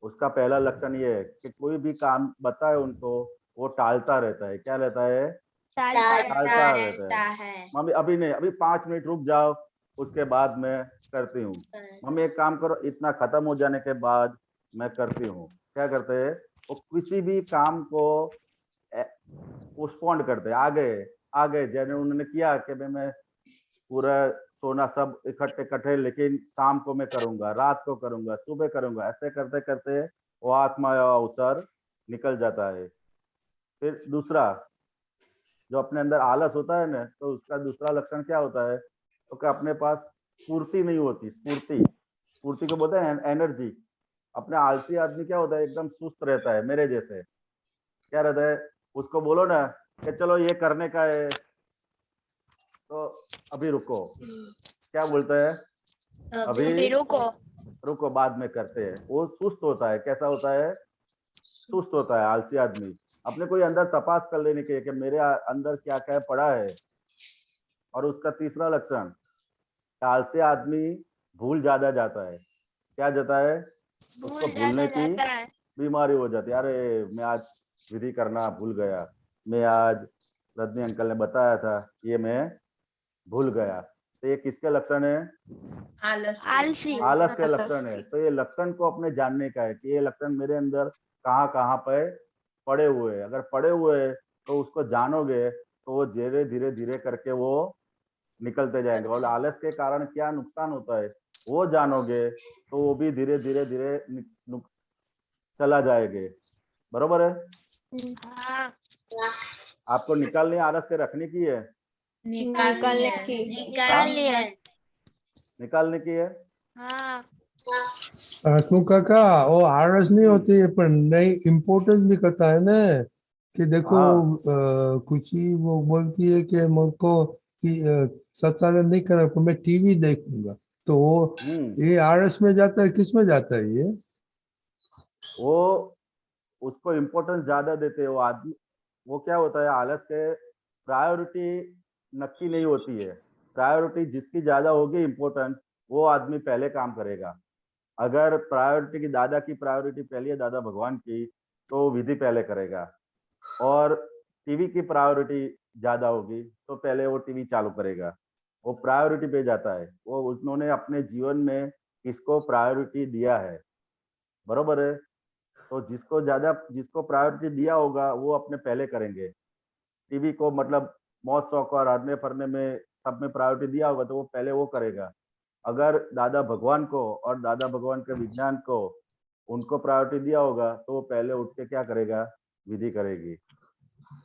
उसका पहला लक्षण ये है कि कोई भी काम बताए उनको, वो टालता रहता है। क्या रहता है? टालता रहता है। मम्मी अभी नहीं, अभी 5 मिनट रुक जाओ, उसके बाद मैं करती हूँ। मम्मी एक काम करो, इतना खत्म हो जाने के बाद मैं करती हूँ। क्या करते हैं? वो किसी भी काम को पोस्टपोन करते हैं, आगे आगे। जैसे उन्होंने किया कि भाई मैं पूरा सोना सब इकट्ठे इकट्ठे, लेकिन शाम को मैं करूंगा, रात को करूंगा, सुबह करूंगा। ऐसे करते करते वो आत्मा या अवसर निकल जाता है। फिर दूसरा, जो अपने अंदर आलस होता है ना, तो उसका दूसरा लक्षण क्या होता है? तो कि अपने पास स्फूर्ति नहीं होती। स्फूर्ति, स्फूर्ति को बोलते हैं एनर्जी। अपने आलसी आदमी क्या होता है? एकदम सुस्त रहता है, मेरे जैसे। क्या रहता है? उसको बोलो ना कि चलो ये करने का है, तो अभी रुको। क्या बोलता है? अभी रुको, बाद में करते हैं। वो सुस्त होता है। कैसा होता है? सुस्त होता है आलसी आदमी। अपने कोई अंदर तपास कर लेने के कि मेरे अंदर क्या क्या पड़ा है। और उसका तीसरा लक्षण, आलसी आदमी भूल ज्यादा जाता है। क्या जाता है? उसको भूलने की बीमारी हो जाती है। अरे मैं आज विधि करना भूल गया, मैं आज रजनी अंकल ने बताया था, ये मैं भूल गया। तो ये किसके लक्षण है? आलसी। आलस के लक्षण है। तो ये लक्षण को अपने जानने का है कि ये लक्षण मेरे अंदर कहाँ कहाँ पे पड़े हुए हैं। अगर पड़े हुए हैं तो उसको जानोगे तो वो धीरे धीरे धीरे करके वो निकलते जाएंगे। और आलस के कारण क्या नुकसान होता है वो जानोगे तो वो भी धीरे धीरे धीरे चला जाएगा। बरोबर है? हाँ। आपको निकालनी आलस के रखने की है? निकालने की। निकालने की है। हाँ। क्यों काका, वो आलस नहीं होती है पर नई इम्पोर्टेंस भी करता है ना। कि देखो कुछ ही वो बोलती है कि मुझको सत्साधन नहीं करना तो मैं टीवी देखूंगा, तो वो ये आलस में जाता है। किस में जाता है ये? वो उसको इम्पोर्टेंस ज्यादा देते हैं वो आदमी। वो क्या होता है, आलस के प्रायोरिटी नक्की नहीं होती है। प्रायोरिटी जिसकी ज्यादा होगी इम्पोर्टेंस, वो आदमी पहले काम करेगा। अगर प्रायोरिटी की, दादा की प्रायोरिटी पहले है, दादा भगवान की, तो विधि पहले करेगा। और टीवी की प्रायोरिटी ज्यादा होगी तो पहले वो टीवी चालू करेगा। वो प्रायोरिटी पे जाता है। वो उन्होंने अपने जीवन में किसको प्रायोरिटी दिया है। बरोबर है? तो जिसको प्रायोरिटी दिया होगा वो अपने पहले करेंगे। टीवी को मतलब मौत शौक और हरने फरने में सब में प्रायोरिटी दिया होगा तो वो पहले वो करेगा। अगर दादा भगवान को और दादा भगवान के विज्ञान को उनको प्रायोरिटी दिया होगा तो वो पहले उठ के क्या करेगा? विधि करेगी।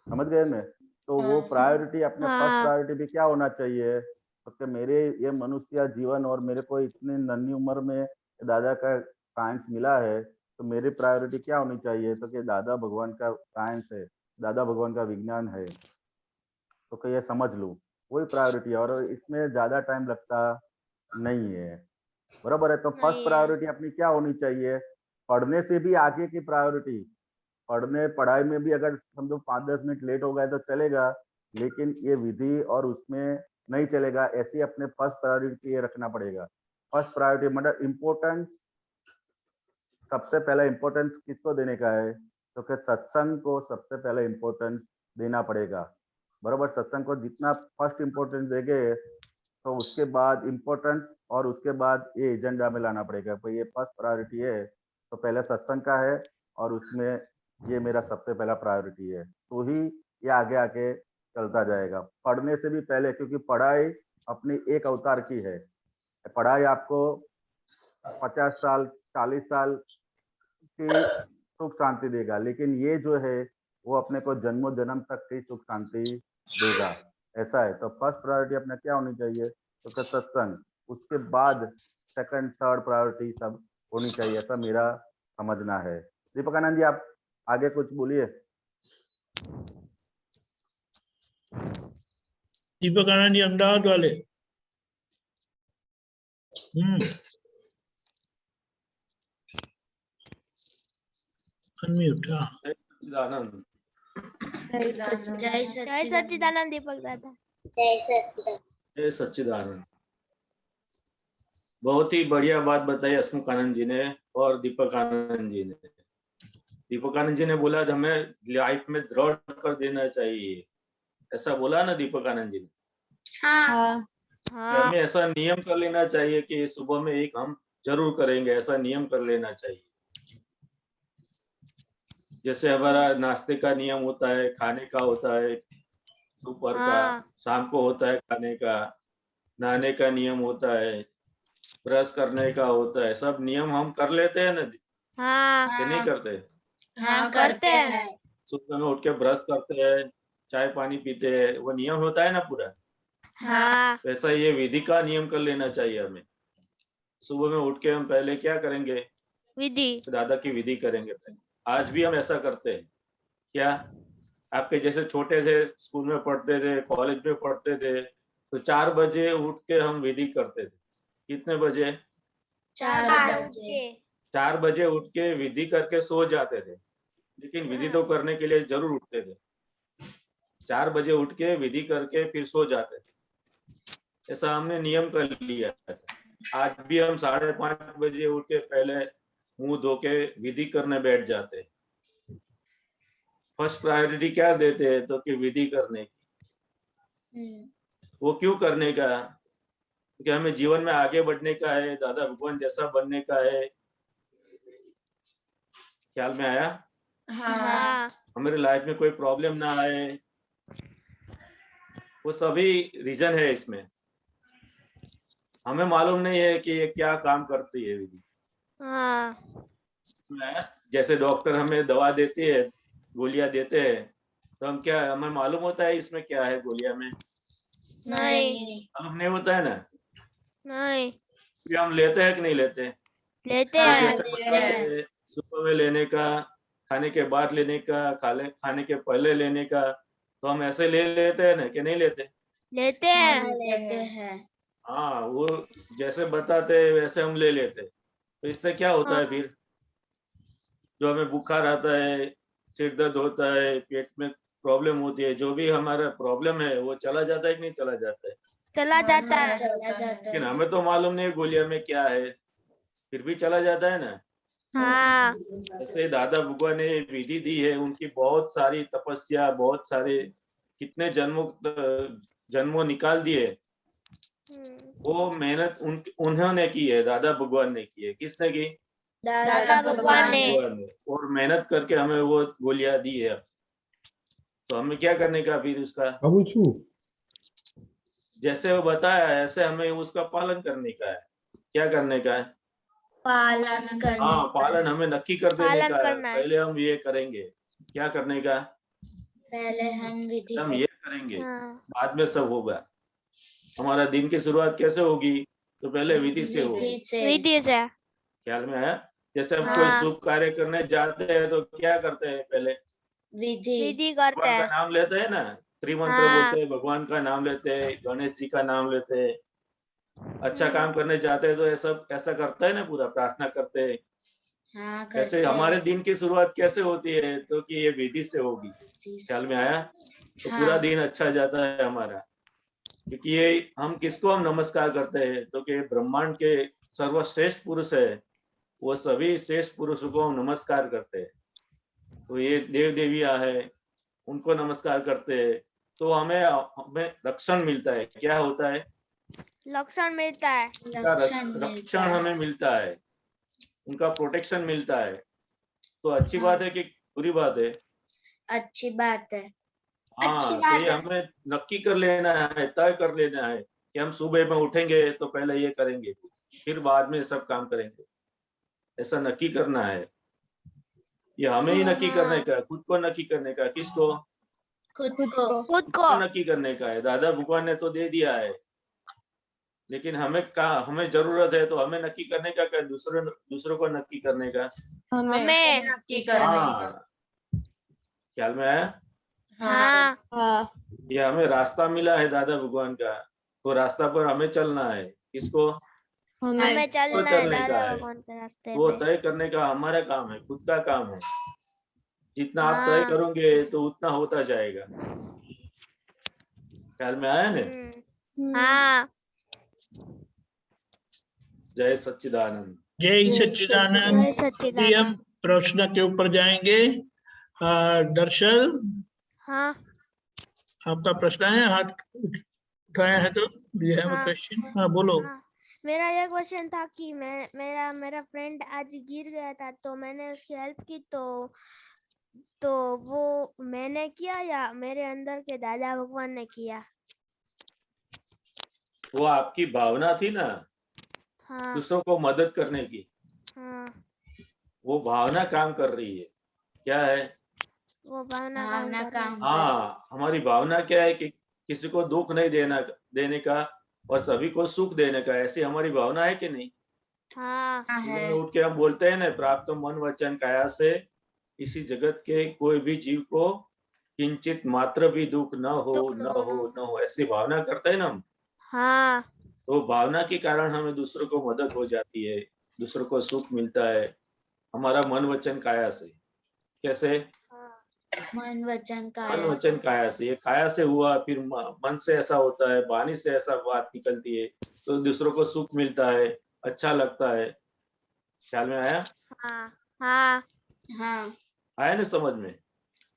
समझ गए ना? तो वो प्रायोरिटी, अपने फर्स्ट प्रायोरिटी भी क्या होना चाहिए? तो कि मेरे ये मनुष्य जीवन और मेरे को इतनी नन्ही उम्र में दादा का साइंस मिला है, तो मेरी प्रायोरिटी क्या होनी चाहिए? तो कि दादा भगवान का साइंस है, दादा भगवान का विज्ञान है, तो कि ये समझ लूं, वही प्रायोरिटी है। और इसमें ज्यादा टाइम लगता नहीं है। बराबर है? तो फर्स्ट प्रायोरिटी अपनी क्या होनी चाहिए? पढ़ने से भी आगे की प्रायोरिटी। पढ़ाई में भी अगर समझो 5-10 मिनट लेट हो गए तो चलेगा, लेकिन ये विधि और उसमें नहीं चलेगा। ऐसी अपने फर्स्ट प्रायोरिटी ये रखना पड़ेगा। फर्स्ट प्रायोरिटी मतलब इम्पोर्टेंस, सबसे पहले इम्पोर्टेंस किसको देने का है? तो कि सत्संग को सबसे पहले इम्पोर्टेंस देना पड़ेगा। बराबर? सत्संग को जितना फर्स्ट इम्पोर्टेंस देंगे तो उसके बाद इम्पोर्टेंस और उसके बाद ये एजेंडा में लाना पड़ेगा। तो ये फर्स्ट प्रायोरिटी है तो पहले सत्संग का है और उसमें ये मेरा सबसे पहला प्रायोरिटी है, तो ही ये आगे आके चलता जाएगा। पढ़ने से भी पहले, क्योंकि पढ़ाई अपनी एक अवतार की है। पढ़ाई आपको 50 साल 40 साल की सुख शांति देगा, लेकिन ये जो है वो अपने को जन्मों जन्म तक की सुख शांति देगा। ऐसा है। तो फर्स्ट प्रायोरिटी अपने क्या होनी चाहिए? तो सत्संग। उसके बाद सेकंड थर्ड प्रायोरिटी सब होनी चाहिए, ऐसा मेरा समझना है। दीपक आनंद जी, आप आगे कुछ बोलिए। दीपक आनंद जी अहमदाबाद वाले। अनम्यूट। सच्चिदानंद। जय जय सच्चिदानंद दीपक दादा। जय सच्चिदानंद। बहुत ही बढ़िया बात बताई हसमुख आनंद जी ने और दीपक आनंद जी ने। दीपक आनंद जी ने बोला हमें लाइफ में दृढ़ कर देना चाहिए, ऐसा बोला ना दीपक आनंद जी ने। हाँ हमें ऐसा नियम कर लेना चाहिए कि सुबह में एक हम जरूर करेंगे, ऐसा नियम कर लेना चाहिए। जैसे हमारा नाश्ते का नियम होता है, खाने का होता है, दोपहर का, शाम को होता है खाने का, नहाने का नियम होता है, ब्रश करने का होता है, सब नियम हम कर लेते हैं ना। कि नहीं करते? हाँ करते हैं। सुबह में उठ के ब्रश करते हैं, चाय पानी पीते हैं, वो नियम होता है ना पूरा। हाँ। वैसा ये विधि का नियम कर लेना चाहिए हमें। सुबह में उठ के हम पहले क्या करेंगे? विधि, दादा की विधि करेंगे। आज भी हम ऐसा करते हैं क्या? आपके जैसे छोटे थे, स्कूल में पढ़ते थे, कॉलेज में पढ़ते थे, तो 4 बजे उठ के हम विधि करते थे। कितने बजे? 4 बजे। 4 बजे उठ के विधि करके सो जाते थे, लेकिन विधि तो करने के लिए जरूर उठते थे। 4 बजे उठ के विधि करके फिर सो जाते थे, ऐसा हमने नियम कर लिया था। आज भी हम 5:30 बजे उठ के पहले मुंह धो के विधि करने बैठ जाते हैं। फर्स्ट प्रायोरिटी क्या देते हैं? तो कि विधि करने की। वो क्यों करने का? क्योंकि हमें जीवन में आगे बढ़ने का है, दादा भगवान जैसा बनने का है। ख्याल में आया? हाँ। हमारे लाइफ में कोई प्रॉब्लम ना आए, वो सभी रीजन है इसमें। हमें मालूम नहीं है कि ये क्या काम करती है विधि। जैसे डॉक्टर हमें दवा देती है, गोलियां देते हैं, तो हम क्या, हमें मालूम होता है इसमें क्या है गोलियां में? नहीं। मालूम नहीं होता है ना। नहीं। फिर हम लेते हैं कि नहीं लेते? लेते तो हैं। जैसे बताते हैं, सुबह में लेने का, खाने के बाद लेने का, खाने के पहले लेने का, तो हम ऐसे ले लेते हैं ना कि नहीं लेते? लेते हैं। लेते हैं। हाँ, वो जैसे बताते हैं वैसे हम ले लेते हैं। तो इससे क्या होता है फिर? जो हमें बुखार आता है, सिर दर्द होता है, पेट में प्रॉब्लम होती है, जो भी हमारा प्रॉब्लम है वो चला जाता है कि नहीं चला जाता है? चला जाता है। चला जाता है। लेकिन हमें तो मालूम नहीं गोलियां में क्या है, फिर भी चला जाता है ना। हाँ। ऐसे दादा भगवान ने विधि दी है, उनकी बहुत सारी तपस्या, बहुत सारे कितने जन्मों निकाल दिए, वो मेहनत उन्होंने की है, दादा भगवान ने की है। किसने की? दादा भगवान ने। और मेहनत करके हमें वो गोलियां दी है। तो हमें क्या करने का फिर उसका? जैसे वो बताया ऐसे हमें उसका पालन करने का है। क्या करने का है? पालन करने। हाँ, पालन हमें नक्की कर देने पालन का है। करना है। पहले हम ये करेंगे। क्या करने का? पहले हम विधि हम ये करेंगे, हाँ। बाद में सब होगा। हमारा दिन की शुरुआत कैसे होगी? तो पहले विधि से होगी। विधि से। ख्याल में आया? जैसे हम हाँ। कोई शुभ कार्य करने जाते हैं तो क्या करते हैं? पहले विधि करते भगवान का हैं। नाम लेते हैं ना, त्रिमंत्र हाँ। बोलते हैं, भगवान का नाम लेते हैं, गणेश जी का नाम लेते हैं। अच्छा काम करने जाते हैं तो ऐसा करता है ना, पूरा प्रार्थना करते हैं। हाँ, ऐसे हमारे दिन की शुरुआत कैसे होती है? तो कि ये विधि से होगी। ख्याल में आया? तो पूरा दिन अच्छा जाता है हमारा। क्योंकि ये हम किसको हम नमस्कार करते हैं? तो कि ब्रह्मांड के सर्वश्रेष्ठ पुरुष है, वो सभी श्रेष्ठ पुरुषों को हम नमस्कार करते हैं। तो ये देव देवियां है, उनको नमस्कार करते हैं, तो हमें रक्षण मिलता है। क्या होता है? लक्षण मिलता है। रक्षण हमें मिलता है, उनका प्रोटेक्शन मिलता है। तो अच्छी बात है कि बुरी बात है? अच्छी बात है। हाँ, तो ये हमें नक्की कर लेना है, तय कर लेना है कि हम सुबह में उठेंगे तो पहले ये करेंगे, फिर बाद में सब काम करेंगे। ऐसा नक्की करना है। ये हमें ही नक्की करने का है, खुद को नक्की करने का। किसको? खुद को नक्की करने का है। दादा भगवान ने तो दे दिया है, लेकिन हमें जरूरत है, तो हमें नक्की करने का क्या? दूसरों को नक्की करने का। हमें नक्की करने हाँ, ख्याल में आया? हाँ। ये हमें रास्ता मिला है दादा भगवान का, तो रास्ता पर हमें चलना है। किसको? हमें तो चलना है चलने का दादा है, भगवान के रास्ते वो पे। तय करने का हमारा काम है, खुद का काम है। जितना आप तय हाँ। करोगे तो उतना होता जाएगा। ख्याल में आया ना? हाँ। जय सच्चिदानंद। जय सच्चिदानंद। जय अभी हम सच्चिदानंद। प्रश्न के ऊपर जाएंगे। दर्शन, हाँ। आपका प्रश्न है, हाथ उठाया है तो डू यू हैव अ हाँ। क्वेश्चन? हाँ बोलो। हाँ, मेरा ये क्वेश्चन था कि मेरा फ्रेंड आज गिर गया था तो मैंने उसकी हेल्प की, तो वो मैंने किया या मेरे अंदर के दादा भगवान ने किया? वो आपकी भावना थी ना, हाँ। दूसरों को मदद करने की, हाँ, वो भावना काम कर रही है। क्या है? वो भावना काम कर रही है। हाँ, हमारी भावना क्या है कि किसी को दुख नहीं देने का और सभी को सुख देने का, ऐसी हमारी भावना है कि नहीं? हाँ। सुबह में उठ के हम बोलते हैं ना, प्राप्त मन वचन काया से इसी जगत के कोई भी जीव को किंचित मात्र भी दुख न हो, न हो, न हो, ऐसी भावना करते हैं ना हम। हाँ। तो भावना के कारण हमें दूसरों को मदद हो जाती है, दूसरों को सुख मिलता है, हमारा मन वचन काया से। कैसे? मन वचन मन काया वचन काया से, ये काया से हुआ, फिर मन से ऐसा होता है, वाणी से ऐसा बात निकलती है, तो दूसरों को सुख मिलता है, अच्छा लगता है। ख्याल में आया? हाँ। हाँ। हाँ आया ना समझ में?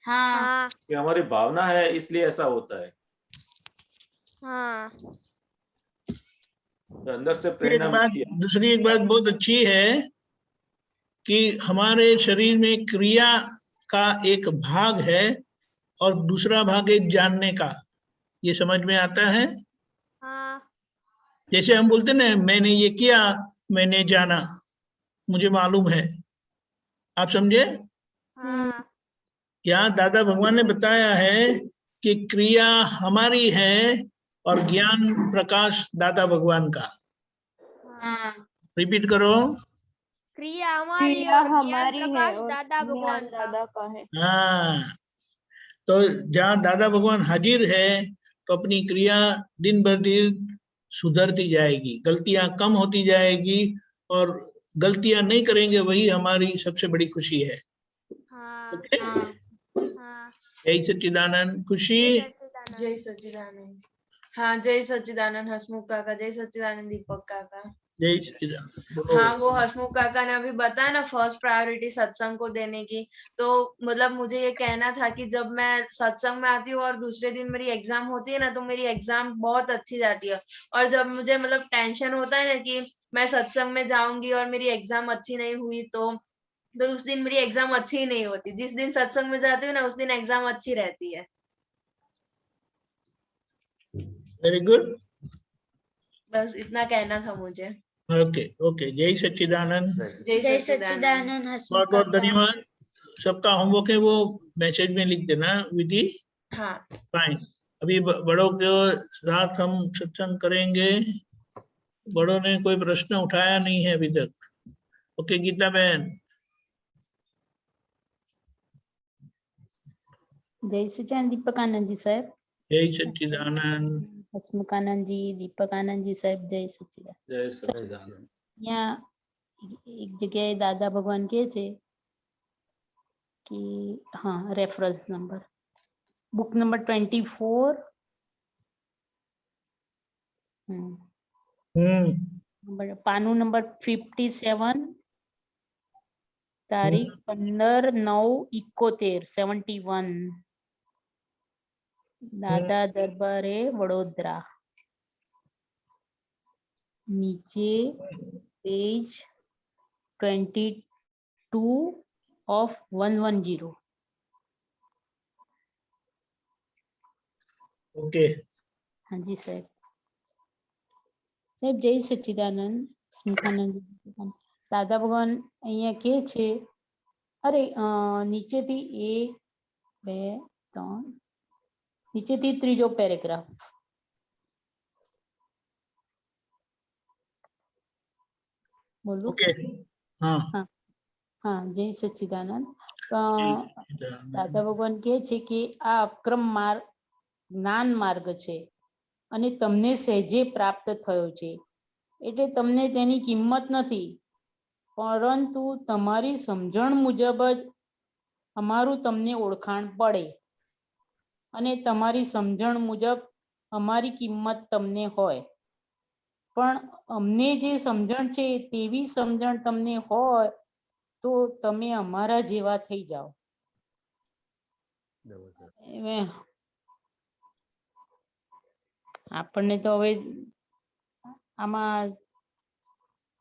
हाँ हाँ। कि हमारी भावना है इसलिए ऐसा होता है, हाँ। तो अंदर से एक प्रेरणा बात, मिलती है। दूसरी एक बात बहुत अच्छी है कि हमारे शरीर में क्रिया का एक भाग है और दूसरा भाग है जानने का। ये समझ में आता है? हाँ। जैसे हम बोलते हैं ना, मैंने ये किया, मैंने जाना, मुझे मालूम है। आप समझे? हाँ। यहाँ दादा भगवान ने बताया है कि क्रिया हमारी है और ज्ञान प्रकाश दादा भगवान का। हाँ रिपीट करो। क्रिया हमारी है क्रिया और ज्ञान हमारी है प्रकाश और दादा ज्ञान भगवान का। दादा का है। हाँ, तो जहाँ दादा भगवान हाजिर है तो अपनी क्रिया दिन ब दिन सुधरती जाएगी, गलतियां कम होती जाएगी, और गलतियां नहीं करेंगे, वही हमारी सबसे बड़ी खुशी है। हाँ। ओके? हाँ। जय सच्चिदानंद। खुशी? जय सच्चिदानंद। हाँ जय सच्चिदानंद हसमुख काका, जय सच्चिदानंद दीपक काका। जय सच्चिदानंद। बोलो। हाँ वो हसमुख काका ने अभी बताया ना फर्स्ट प्रायोरिटी सत्संग को देने की, तो मतलब मुझे ये कहना था कि जब मैं सत्संग में आती हूँ और दूसरे दिन मेरी एग्जाम होती है ना, तो मेरी एग्जाम बहुत अच्छी जाती है। और जब मुझे मतलब टेंशन होता है ना कि मैं सत्संग में जाऊंगी और मेरी एग्जाम अच्छी नहीं हुई, तो उस दिन मेरी एग्जाम अच्छी ही नहीं होती। जिस दिन सत्संग में जाती हूँ ना, उस दिन एग्जाम अच्छी रहती है। Very good. बस इतना कहना था मुझे। Okay okay. जय सच्चिदानंद। जय सच्चिदानंद हसमुख बहुत बहुत काका। धन्यवाद। सबका होमवर्क है वो मैसेज में लिख देना विधि। हाँ फाइन। अभी बड़ों के साथ हम सत्संग करेंगे। बड़ों ने कोई प्रश्न उठाया नहीं है अभी तक। ओके गीता बहन। जय सच्चिदानंद दीपकानंद जी साहब। जय सच्चिदानंद। हसमुखानंद जी, दीपकानंद जी साहब, जय सच्चिदानंद। जय सच्चिदानंद। यहाँ एक जगह दादा भगवान के છે कि हाँ रेफरेंस नंबर बुक नंबर 24 पानु नंबर 57 तारीख 15/9/71 71 दादा दरबारे वडोदरा। नीचे पेज 22 of 110। ओके। हाँ जी साहब। સાહેબ જય સચ્ચિદાનંદ સ્મુખાનંદ દાદા ભગવાન અહીંયા કે છે અરે નીચેથી 1 2 3 નીચેથી ત્રીજો પેરેગ્રાફ બોલું? ओके। हाँ हाँ जय सच्चिदानंद। દાદા ભગવાન કે છે કે આ અક્રમ માર્ગ જ્ઞાન માર્ગ છે અને તમને સહેજે પ્રાપ્ત થયો છે। એટલે તમને તેની કિંમત નથી, પરંતુ તમારી સમજણ મુજબ જ અમારું તમને ઓળખાણ પડે અને તમારી સમજણ મુજબ અમારી કિંમત તમને હોય. પણ અમને જે સમજણ છે તેવી સમજણ તમને હોય તો તમે અમારા જેવા થઈ જાઓ. આપણને તો હવે આમાં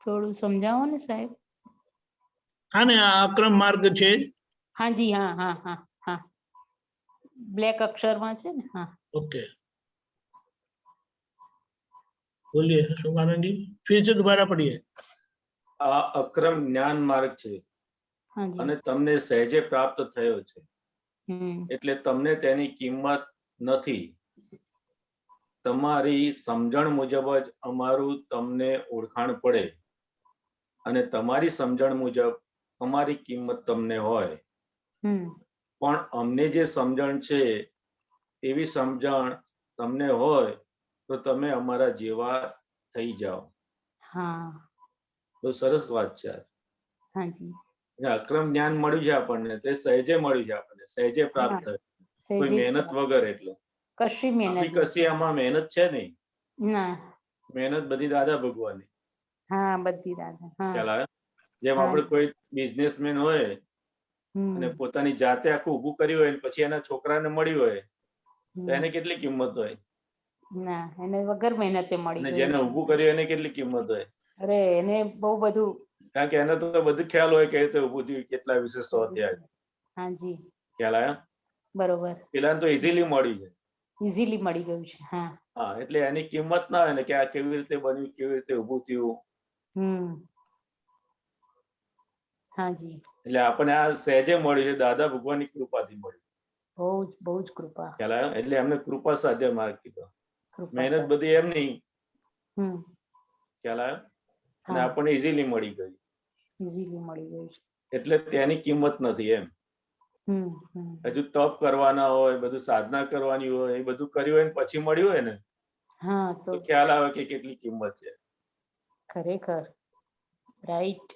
થોડું સમજાવો ને સાહેબ. હા ને આ અક્રમ માર્ગ છે. હાજી હા હા હા હા બ્લેક અક્ષરમાં છે ને. હા ओके बोलिए सुमानंद जी, फिर से दोबारा पढ़िए. આ અક્રમ જ્ઞાન માર્ગ છે અને તમને સહેજે પ્રાપ્ત થયો છે, એટલે તમને તેની કિંમત નથી. તમારી સમજણ મુજબ જ અમારું તમને ઓળખાણ પડે અને તમારી સમજણ મુજબ અમારી કિંમત તમને હોય. પણ અમને જે સમજણ છે એવી સમજણ તમને હોય તો તમે અમારા જેવા થઈ જાઓ. તો સરસ વાત છે. અક્રમ જ્ઞાન મળ્યું છે આપણને, તે સહેજે મળ્યું છે આપણને, સહેજે પ્રાપ્ત થયું, કોઈ મહેનત વગર. એટલે કશી મહેનત કશી આમાં મહેનત છે નહીં. ના, મહેનત બધી દાદા ભગવાનની. હા બધી દાદા. ખ્યાલ આવે? જેમ આપણે કોઈ બિઝનેસમેન હોય અને પોતાની જાતે આખું ઊભું કર્યું હોય પછી એના છોકરાને મળ્યું હોય તો એને કેટલી કિંમત હોય? ના, એને વગર મહેનતે મળી અને ગયું. જેને ઊભું કર્યું એને કેટલી કિંમત હોય? અરે એને બહુ બધું, કારણ કે એને તો બધું ખ્યાલ હોય કે રીતે ઊભું થયું, કેટલા વિશે 100 થયા. હાજી ખ્યાલ આવ્યો? બરોબર. પેલા તો ઇઝીલી મળી જાય. ઇઝીલી મળી ગયું છે. હા હા, એટલે એની કિંમત ના હોય ને કે આ કેવી રીતે બન્યું, કેવી રીતે ઊભું થયું. હાજી. એટલે આપણને આ સહેજે મળ્યું છે, દાદા ભગવાનની કૃપાથી મળ્યું. બહુ જ કૃપા. ખ્યાલ આવ્યો? એટલે એમને કૃપા સાધ્ય માર્ગ કીધો. મહેનત બધી એમની. ખ્યાલ આવ્યો? અને આપણને ઇઝીલી મળી ગયું. ઇઝીલી મળી ગયું છે. એટલે તેની કિંમત નથી એમ. હજુ તપ કરવાના હોય, બધું સાધના કરવાની હોય, એ બધું કર્યું હોય પછી મળ્યું હોય ને તો ખ્યાલ આવે કે કેટલી કિંમત છે. ખરેખર રાઈટ.